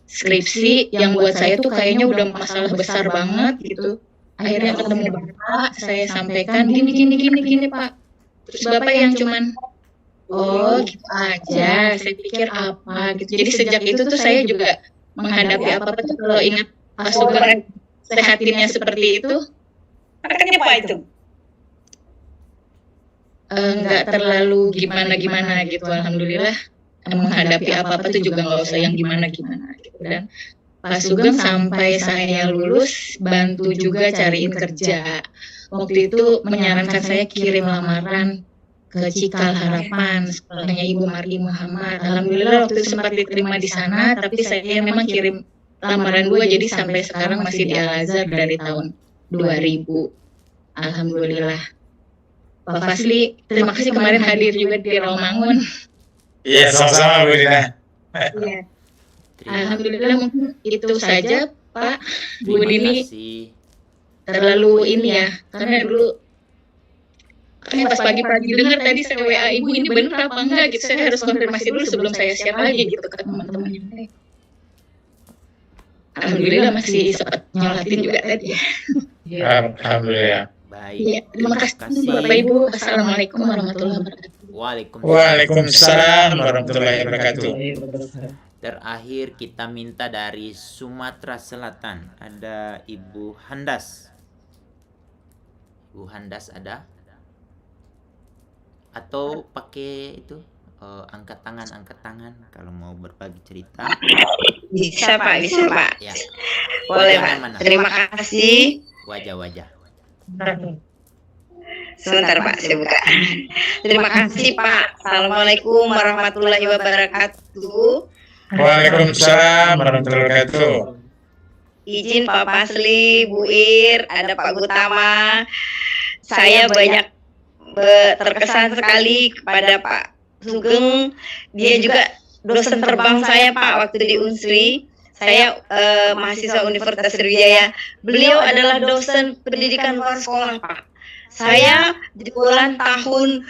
skripsi yang buat saya tuh kayaknya udah masalah besar banget gitu. Akhirnya ketemu Bapak, saya sampaikan gini Pak. Terus Bapak yang cuman gitu aja, saya pikir apa gitu. Jadi sejak itu tuh saya juga menghadapi apa-apa tuh kalau ingat Pak Sugeng sehatinnya seperti itu, Makanya Pak itu. nggak terlalu gimana gitu, alhamdulillah. Menghadapi apa-apa tuh juga nggak usah yang gimana gitu. Dan Pak Sugeng sampai saya lulus bantu juga cariin kerja. Waktu itu menyarankan saya kirim lamaran ke Cikal Harapan, sekolahnya Ibu Mardi Muhammad. Alhamdulillah waktu itu sempat diterima di sana, tapi saya memang kirim lamaran 2, jadi sampai sekarang masih di Al-Azhar dari tahun 2000. Alhamdulillah. Pak Fasli, terima kasih kemarin hadir juga di Rawamangun. Iya, sama-sama Bu Dina. Iya. Alhamdulillah mungkin itu saja Pak. Bu Dini terlalu ini ya, karena dulu pas pagi-pagi dengar tadi saya WA Ibu ini benar apa enggak gitu, saya harus konfirmasi dulu sebelum saya share lagi gitu ke teman-teman yang lain. Alhamdulillah masih sempat nyolatin juga tadi. Alhamdulillah. Baik. Ya, terima kasih Bapak Ibu. Assalamualaikum warahmatullahi wabarakatuh. Waalaikumsalam warahmatullahi wabarakatuh. Terakhir kita minta dari Sumatera Selatan, ada Ibu Handas. Ibu Handas ada? Atau pakai itu angkat tangan kalau mau berbagi cerita. Bisa Pak. Ya. Boleh Pak. Terima kasih. Wajah-wajah. Sebentar Pak, saya buka. Terima kasih Pak. Assalamualaikum warahmatullahi wabarakatuh. Waalaikumsalam warahmatullahi wabarakatuh. Izin Pak Fasli, Bu Ir, ada Pak Gutama. Saya banyak terkesan sekali kepada Pak Sugeng. Dia juga dosen terbang saya Pak waktu di Unsri. Saya mahasiswa Universitas Sriwijaya. Beliau adalah dosen pendidikan luar sekolah Pak. Saya di bulan tahun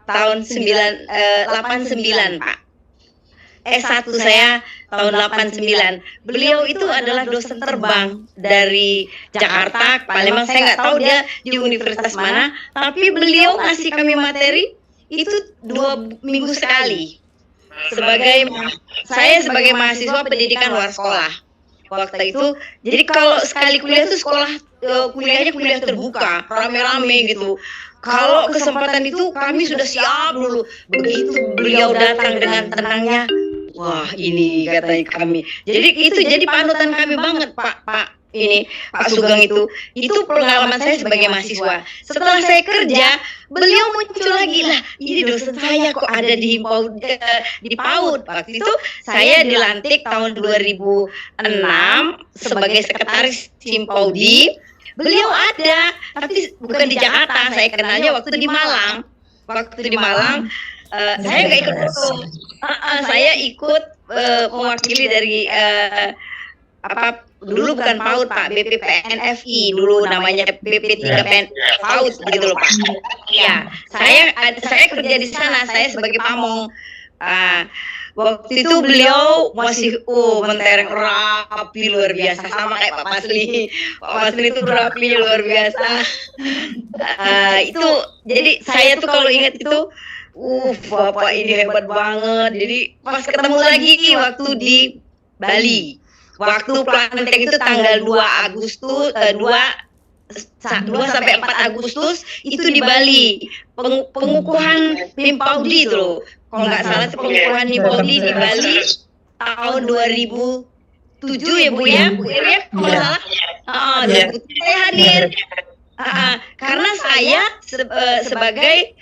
89 Pak. S1 saya tahun 89. Beliau itu adalah dosen terbang dari Jakarta, Palembang. Saya nggak tahu dia di universitas mana, tapi beliau ngasih kami materi itu 2 minggu sekali. Saya sebagai mahasiswa pendidikan luar sekolah waktu itu, jadi kalau sekali kuliah itu kuliahnya kuliah terbuka, rame-rame gitu. Kalau kesempatan itu kami sudah siap dulu. Begitu beliau datang dengan tenangnya, wah ini katanya kami. Jadi itu jadi panutan kami banget Pak Sugeng itu. Itu pengalaman saya sebagai mahasiswa. Setelah saya kerja, beliau muncul lagi lah. Ini dosen saya kok ada di PAUD. Waktu itu saya dilantik tahun 2006 sebagai sekretaris Himpaudi. Beliau ada, tapi bukan di Jakarta. Saya kenalnya waktu di Malang. Saya nggak ikut foto. Saya ikut mewakili dari dulu bukan PAUD Pak, BPPNFI dulu namanya BP3 PAUD gitu loh Pak. Ya, saya kerja di sana, saya sebagai pamong. Waktu itu beliau masih mentereng rapi luar biasa, sama kayak Pak Masli. Pak Masli itu rapinya luar biasa. Itu jadi saya tuh kalau ingat itu, Bapak ini hebat banget. Jadi pas ketemu lagi waktu di Bali, waktu plantek itu tanggal 2 sampai 4 Agustus itu di Bali, pengukuhan Himpaudi itu loh. Kalau nggak salah itu pengukuhan Himpaudi di Bali tahun 2007 ya Bu ya, kalau nggak salah. Saya hadir. Karena saya sebagai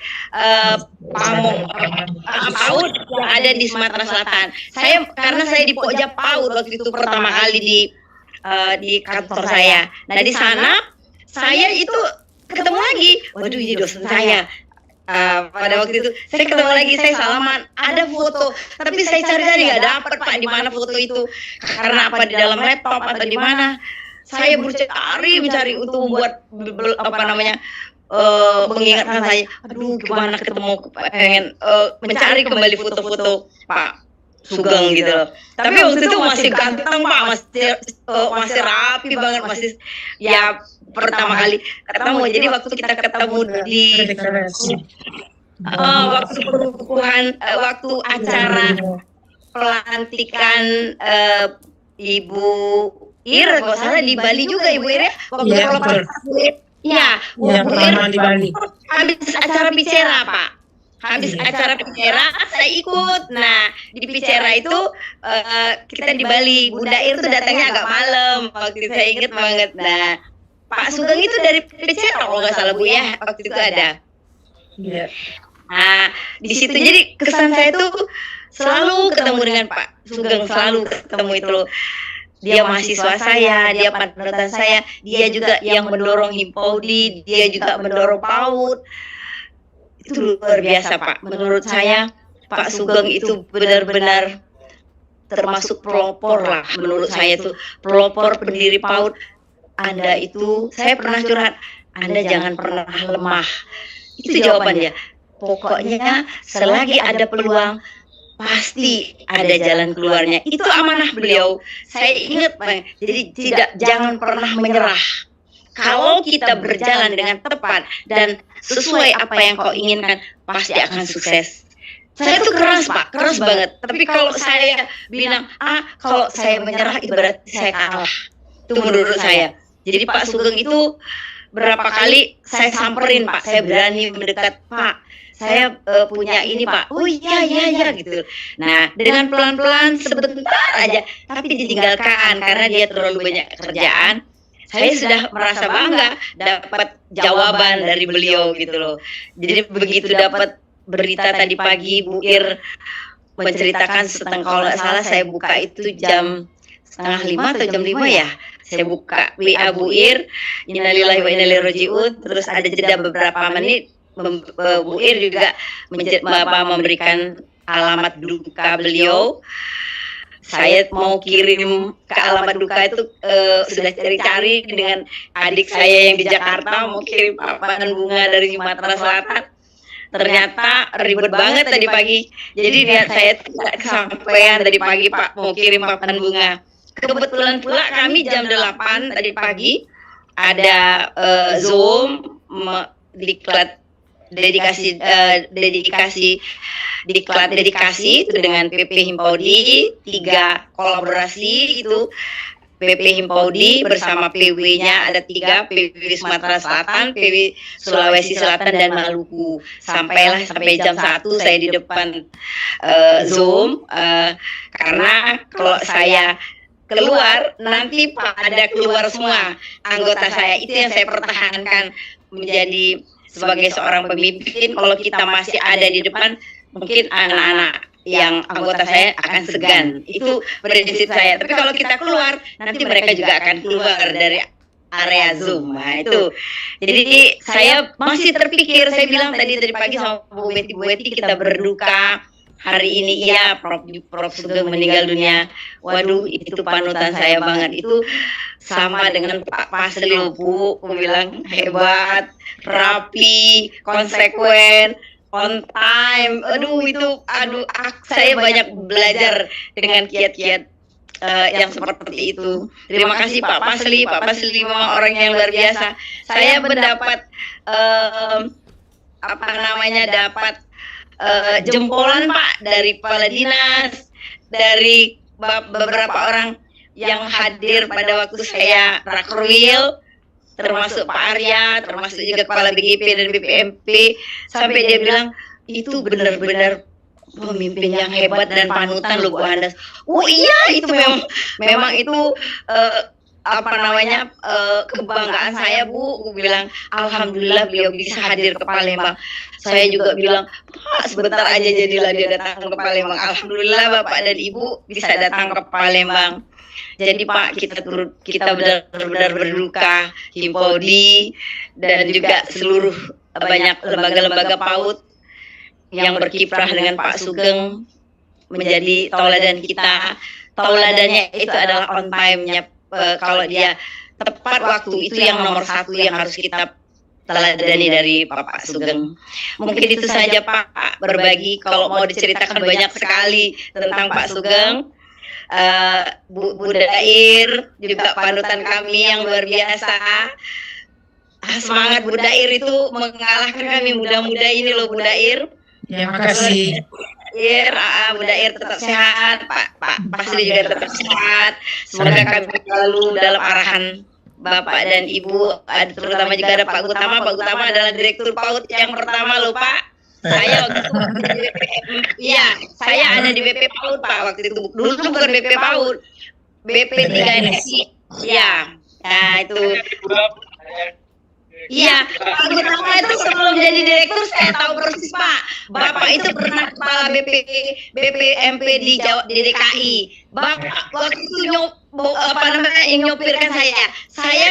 pamong PAUD yang ada di Sumatera Selatan, karena saya di Pokja PAUD waktu itu pertama kali di kantor saya. Nah di sana saya itu ketemu lagi, waduh ini dosen saya. Pada waktu itu saya ketemu lagi, saya salaman, ada foto, tapi saya cari-cari nggak dapat Pak di mana foto itu, karena apa di dalam laptop atau di mana. Saya mencari untuk membuat mengingatkan saya, aduh gimana ketemu, pengen mencari kembali foto-foto Pak Sugeng gitu loh. Tapi waktu itu masih ganteng Pak, masih rapi banget, masih ya pertama kali ketemu. Jadi waktu kita ketemu di waktu pengukuhan, waktu acara pelantikan Ibu Ir, kalau salah di Bali juga Ibu Ir ya? Waktu Bu Ir di Bali. Habis acara bicara Pak. Habis acara bicara saya ikut. Nah di bicara itu kita di Bali. Bunda Ir tuh datangnya agak malam. Waktu itu saya ingat banget. Nah Pak Sugeng itu dari bicara kalau nggak salah Bu ya. Waktu itu ada. Nah di situ jadi kesan saya tuh selalu ketemu dengan Pak Sugeng, selalu ketemu itu loh. Dia mahasiswa saya, dia panutan saya, dia juga yang mendorong Himpaudi, dia juga mendorong PAUD. Itu luar biasa Pak. Menurut saya Pak Sugeng itu benar-benar termasuk pelopor lah. Menurut saya itu pelopor pendiri PAUD. Anda itu, saya pernah curhat, Anda jangan pernah lemah. Itu jawabannya. Pokoknya selagi ada peluang, pasti ada jalan keluarnya. Itu amanah beliau. Saya ingat Pak. Jadi jangan pernah menyerah. Kalau kita berjalan dengan tepat dan sesuai apa yang kau inginkan, pasti akan sukses. Saya tuh keras Pak, keras banget. Tapi kalau saya bilang, kalau saya menyerah ibarat saya kalah. Itu menurut saya. Jadi Pak Sugeng itu berapa kali saya samperin Pak, saya berani mendekat, Pak. Saya punya ini Pak, oh iya gitu. Nah dengan pelan-pelan sebentar aja, tapi ditinggalkan karena dia terlalu banyak kerjaan. Saya sudah merasa bangga dapat jawaban dari beliau gitu loh. Jadi begitu dapat berita tadi pagi Bu Ir menceritakan kalau nggak salah saya buka itu jam 4:30 atau jam 5 ya. Saya buka WA Bu Ir, innalillahi wa inna ilaihi raji'un, terus ada jeda beberapa menit. Bu Ir juga memberikan alamat duka beliau. Saya mau kirim ke alamat duka itu sudah cari-cari dengan adik saya yang di Jakarta, mau kirim papan bunga dari Sumatera Selatan. ternyata ribet banget tadi pagi. Jadi saya tidak kesampaian tadi pagi Pak mau kirim papan bunga. Kebetulan pula kami jam 8 tadi pagi ada Zoom diklat dedikasi itu dengan PP Himpaudi, 3 kolaborasi itu PP Himpaudi bersama PW-nya ada 3, PW Sumatera Selatan, PW Sulawesi Selatan dan Maluku. Sampai jam 1 saya di depan Zoom karena kalau saya keluar nanti pada keluar semua anggota saya. Itu yang saya pertahankan menjadi sebagai seorang pemimpin. Kalau kita masih ada di depan, mungkin anak-anak yang anggota saya akan segan. Itu prinsip saya. Tapi kalau kita keluar, nanti mereka juga akan keluar dari area Zoom. Nah, itu. Jadi saya masih terpikir, saya bilang tadi pagi sama Bu Betty kita berduka. Hari ini iya Prof Sugeng meninggal dunia. Waduh, itu panutan saya banget. Itu sama dengan Pak Pasli Bu, aku bilang hebat, rapi, konsekuen, on time. Saya banyak belajar dengan kiat-kiat yang seperti itu. Terima kasih Pak Pasli. Pak Pasli memang orang yang luar biasa. Saya mendapat dapat jempolan Pak dari kepala dinas, dari beberapa orang yang hadir pada waktu saya rakrwil, termasuk Pak Arya, termasuk juga kepala BGP dan BPMP, sampai dia bilang itu benar-benar pemimpin yang hebat dan panutan loh Bu Andas. Oh iya, itu memang itu kebanggaan saya Bu. Aku bilang alhamdulillah beliau bisa hadir ke Palembang. Saya juga bilang Pak sebentar aja jadilah dia datang ke Palembang. Alhamdulillah Bapak dan Ibu bisa datang ke Palembang. Jadi Pak kita benar-benar berduka, Himpaudi dan juga seluruh banyak lembaga-lembaga PAUD yang berkiprah dengan Pak Sugeng menjadi tauladan kita. Tauladannya itu adalah on time-nya. Kalau dia tepat waktu itu yang nomor 1 yang harus kita teladani dari Bapak Sugeng. Mungkin itu saja Pak berbagi. Kalau mau diceritakan banyak sekali tentang Pak Sugeng. Bu Dair juga panutan kami yang luar biasa. Semangat Bu Dair itu mengalahkan kami muda-muda ini loh Bu Dair. Terima kasih. Bu Dair tetap sehat, Pak Pasli juga tetap sehat. Semoga kami selalu dalam arahan Bapak dan Ibu, terutama juga ada Pak Gutama. Pak Gutama adalah Direktur PAUD yang pertama loh Pak. Saya waktu itu di BPM, iya, saya ada di BP PAUD Pak waktu itu. Dulu bukan BP PAUD, BP 3 NSI. Iya, nah itu. Iya, Pak Gutama itu sebelum jadi direktur saya tahu persis Pak. Bapak itu pernah kepala BPMP di DKI. Bapak waktu itu nyopirkan saya.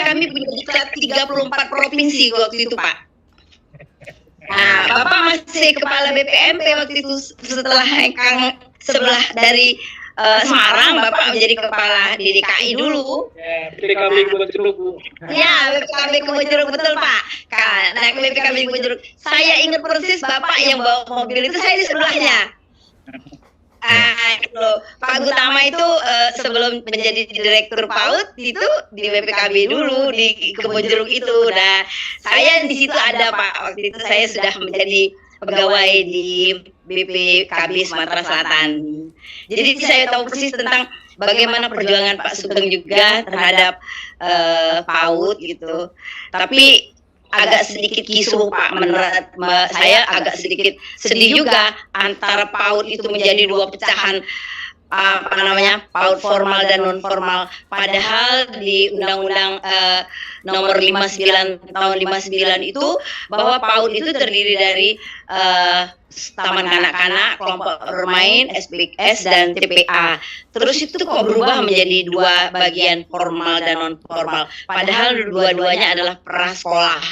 Kami punya diklat 34 provinsi waktu itu Pak. Nah, Bapak masih kepala BPMP waktu itu setelah sebelah dari Semarang, Bapak menjadi kepala di DKI dulu. BPKB Kebonjeruk Bu. Ya, BPKB Kebonjeruk betul Pak. Naik BPKB Kebonjeruk. Saya ingat persis Bapak yang bawa mobil itu saya di sebelahnya. Pak Gutama itu sebelum menjadi direktur PAUD itu di BPKB dulu di Kebonjeruk itu. Nah, saya di situ ada Pak. Waktu itu saya sudah menjadi pegawai di BPKB Sumatera Selatan. Jadi saya tahu persis tentang bagaimana perjuangan Pak Sugeng juga terhadap PAUD gitu. Tapi agak sedikit kisruh Pak, menurut saya agak sedikit sedih juga antara PAUD itu menjadi 2 pecahan PAUD formal dan non formal. Padahal di Undang-Undang nomor 59 tahun 59 itu bahwa PAUD itu terdiri dari taman kanak-kanak, kelompok bermain, SBKS dan TPA. Terus itu kok berubah menjadi 2 bagian formal dan non formal. Padahal dua-duanya adalah prasekolah.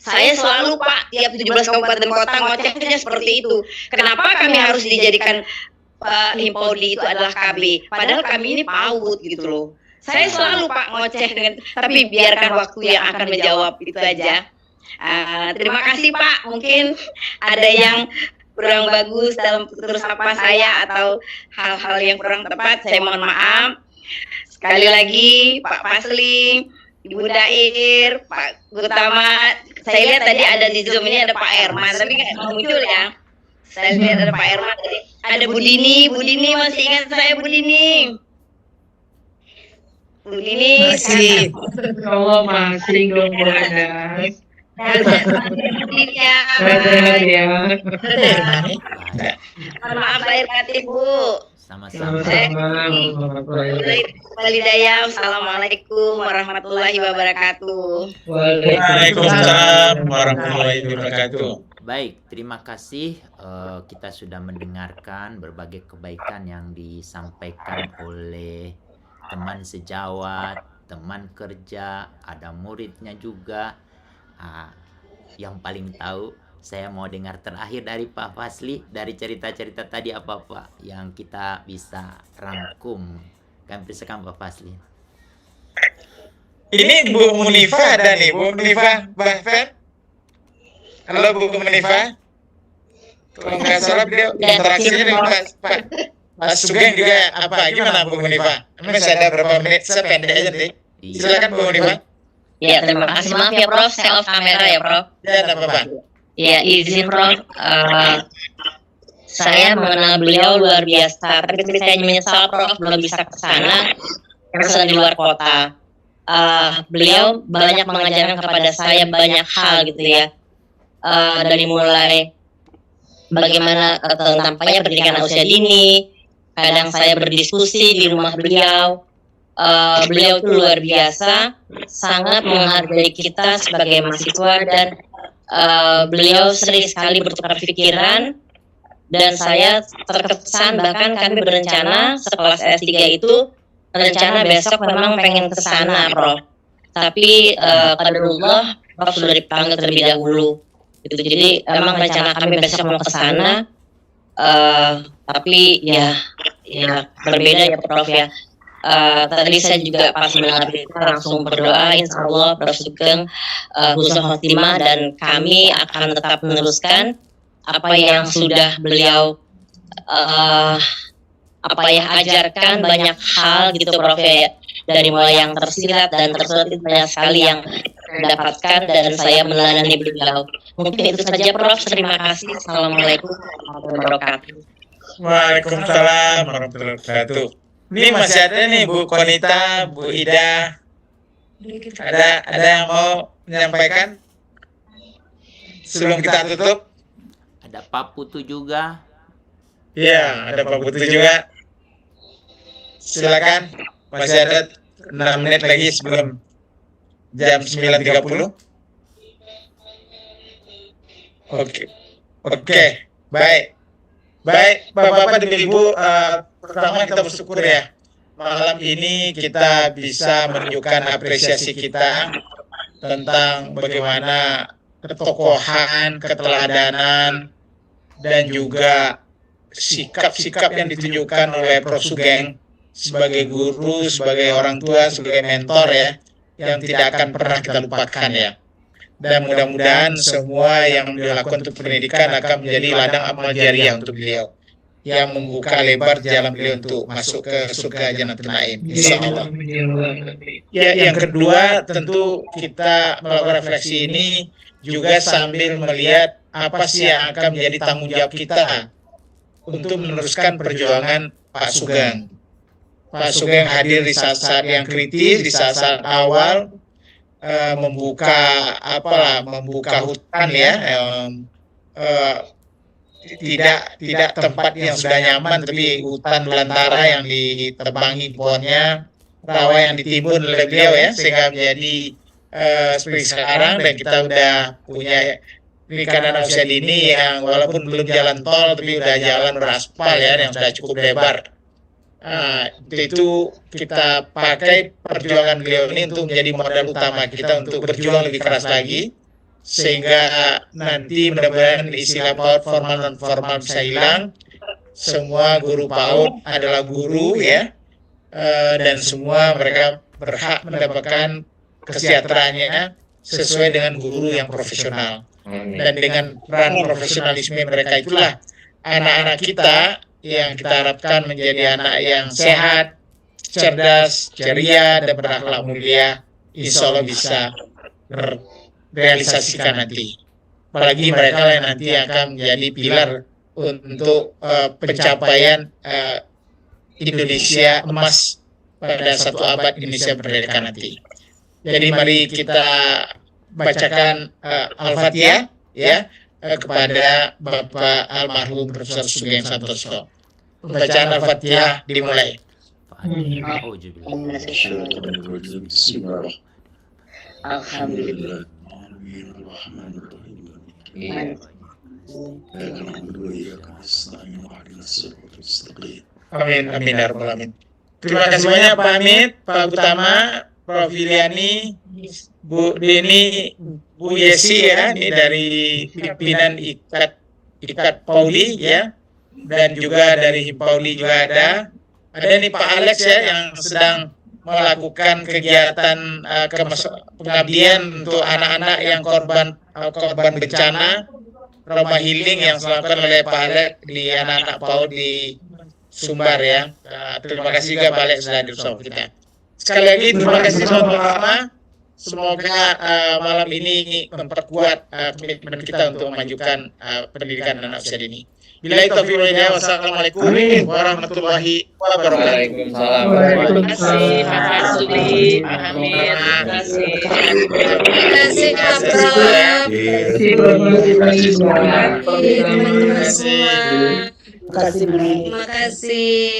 Saya selalu Pak tiap 17 kabupaten kota ngocehnya seperti itu. Kenapa kami harus dijadikan Himpaudi itu adalah KB, padahal kami ini PAUD gitu loh. Saya selalu Pak ngoceh dengan, tapi biarkan waktu yang akan menjawab itu aja. Terima kasih Pak. Mungkin ada yang kurang bagus dalam tutur sapa saya atau hal-hal yang kurang tepat, saya mohon maaf. Sekali lagi Pak Pasli, Ibu Dair, Pak Gutama, saya lihat tadi ada di Zoom ini ada Pak Herman, tapi nggak muncul ya. Saya lihat ada Pak Herman, ada Bu Dini masih ingat saya Bu Dini? Bu Dini Masih. Allah masih dong ada. Maaf lahir batin Bu. Sama-sama. Walidaya, Assalamualaikum warahmatullahi wabarakatuh. Waalaikumsalam warahmatullahi wabarakatuh. Baik, terima kasih. Kita sudah mendengarkan berbagai kebaikan yang disampaikan oleh teman sejawat, teman kerja, ada muridnya juga. Yang paling tahu, saya mau dengar terakhir dari Pak Fasli, dari cerita-cerita tadi apa yang kita bisa rangkum. Kami persilakan Pak Fasli. Ini Bu Munifah ada nih, Bu Munifah Bahfen. Halo Bu Munifah. Kalau nggak salah beliau interaksinya dengan Pak Sugeng juga gimana Bu Munifah? Masih ada berapa menit, sependek aja nih. Silakan Bu Munifah. Ya, terima kasih. Maaf ya Prof, saya off kamera ya Prof. Ya, tidak apa-apa. Ya, izin Prof. Saya mengenal beliau luar biasa, tapi saya menyesal Prof belum bisa ke sana karena sedang di luar kota. Beliau banyak mengajarkan kepada saya banyak hal gitu ya. Dari mulai bagaimana tampaknya pendidikan usia dini, kadang saya berdiskusi di rumah beliau. Beliau itu luar biasa, sangat menghargai kita sebagai mahasiswa dan beliau sering sekali bertukar pikiran dan saya terkesan, bahkan kami berencana sekelas S3 itu rencana besok memang pengen ke sana Prof, tapi qadarullah Prof sudah dipanggil terlebih dahulu gitu. Jadi memang rencana kami besok mau ke sana, tapi ya berbeda ya Prof ya. Tadi saya juga pas mendengar berita langsung berdoa, insya Allah Prof Sugeng husnul khotimah dan kami akan tetap meneruskan apa yang sudah beliau ajarkan, banyak hal gitu Prof ya, dari mulai yang tersirat dan tersurat itu banyak sekali yang saya dapatkan dan saya meneladani beliau. Mungkin itu saja Prof, terima kasih. Assalamualaikum warahmatullahi wabarakatuh. Waalaikumsalam warahmatullahi wabarakatuh. Ini masih ada nih Bu Konita, Bu Ida. Ada yang mau menyampaikan sebelum kita tutup? Ada Pak Putu juga. Iya, ada Pak Putu juga. Silakan. Masih ada 6 menit lagi sebelum jam 9.30. Oke. Baik, Bapak-Bapak dan Ibu, pertama kita bersyukur ya, malam ini kita bisa menunjukkan apresiasi kita tentang bagaimana ketokohan, keteladanan, dan juga sikap-sikap yang ditunjukkan oleh Prof Sugeng sebagai guru, sebagai orang tua, sebagai mentor ya, yang tidak akan pernah kita lupakan ya. Dan mudah-mudahan semua yang dilakukan untuk pendidikan akan menjadi ladang amal jariah untuk beliau, yang membuka lebar jalan beliau untuk masuk ke surga Jannatul Naim, insya Allah. Ya, yang kedua tentu kita melakukan refleksi ini juga sambil melihat apa sih yang akan menjadi tanggung jawab kita untuk meneruskan perjuangan Pak Sugeng. Pak Sugeng hadir di saat-saat yang kritis, di saat-saat awal, membuka hutan ya, tidak tempat yang sudah nyaman, tapi hutan belantara yang ditebangi pohonnya, rawa yang ditimbun oleh beliau ya, sehingga menjadi seperti sekarang. Dan kita udah punya ini kanan usia dini yang walaupun belum jalan tol tapi udah jalan beraspal ya, yang sudah cukup lebar. Itu kita pakai perjuangan beliau ini untuk menjadi modal utama kita untuk berjuang lebih keras lagi, sehingga nanti mudah-mudahan istilah PAUD formal dan formal bisa hilang. Semua guru PAUD adalah guru ya, dan semua mereka berhak mendapatkan kesejahteraannya sesuai dengan guru yang profesional. Dan dengan peran profesionalisme mereka itulah anak-anak kita yang kita harapkan menjadi anak yang sehat, cerdas, ceria, dan berakhlak mulia, insya Allah bisa terrealisasikan nanti. Apalagi mereka yang nanti akan menjadi pilar untuk pencapaian Indonesia emas pada satu abad Indonesia merdeka nanti. Jadi mari kita bacakan Al-Fatihah ya kepada Bapak almarhum Profesor Sugeng Santoso. Pembacaan Al-Fatihah dimulai. Alhamdulillah. Amin, amin, ya rabbal alamin. Terima kasih banyak Pak Amit, Pak Utama, Prof. Filiani, Bu Deni, Bu Yesi ya, ini dari pimpinan Ikat Pauli ya, dan juga dari Himpauli juga ada. Ada nih Pak Alex ya yang sedang melakukan kegiatan pengabdian untuk anak-anak yang korban bencana, rumah healing yang dilakukan oleh Pak Alex di anak-anak PAUD di Sumbar ya. Terima kasih juga Pak Alex sudah bersama kita. Sekali lagi terima kasih sama-sama. Semoga malam ini memperkuat komitmen kita untuk memajukan pendidikan anak usia dini. Billahi taufiq wal hidayah. Wassalamualaikum warahmatullahi wabarakatuh. Terima kasih Pak Hasbi, Pak Hamid, terima kasih. Terima kasih Kak Prof. Terima kasih. Terima kasih.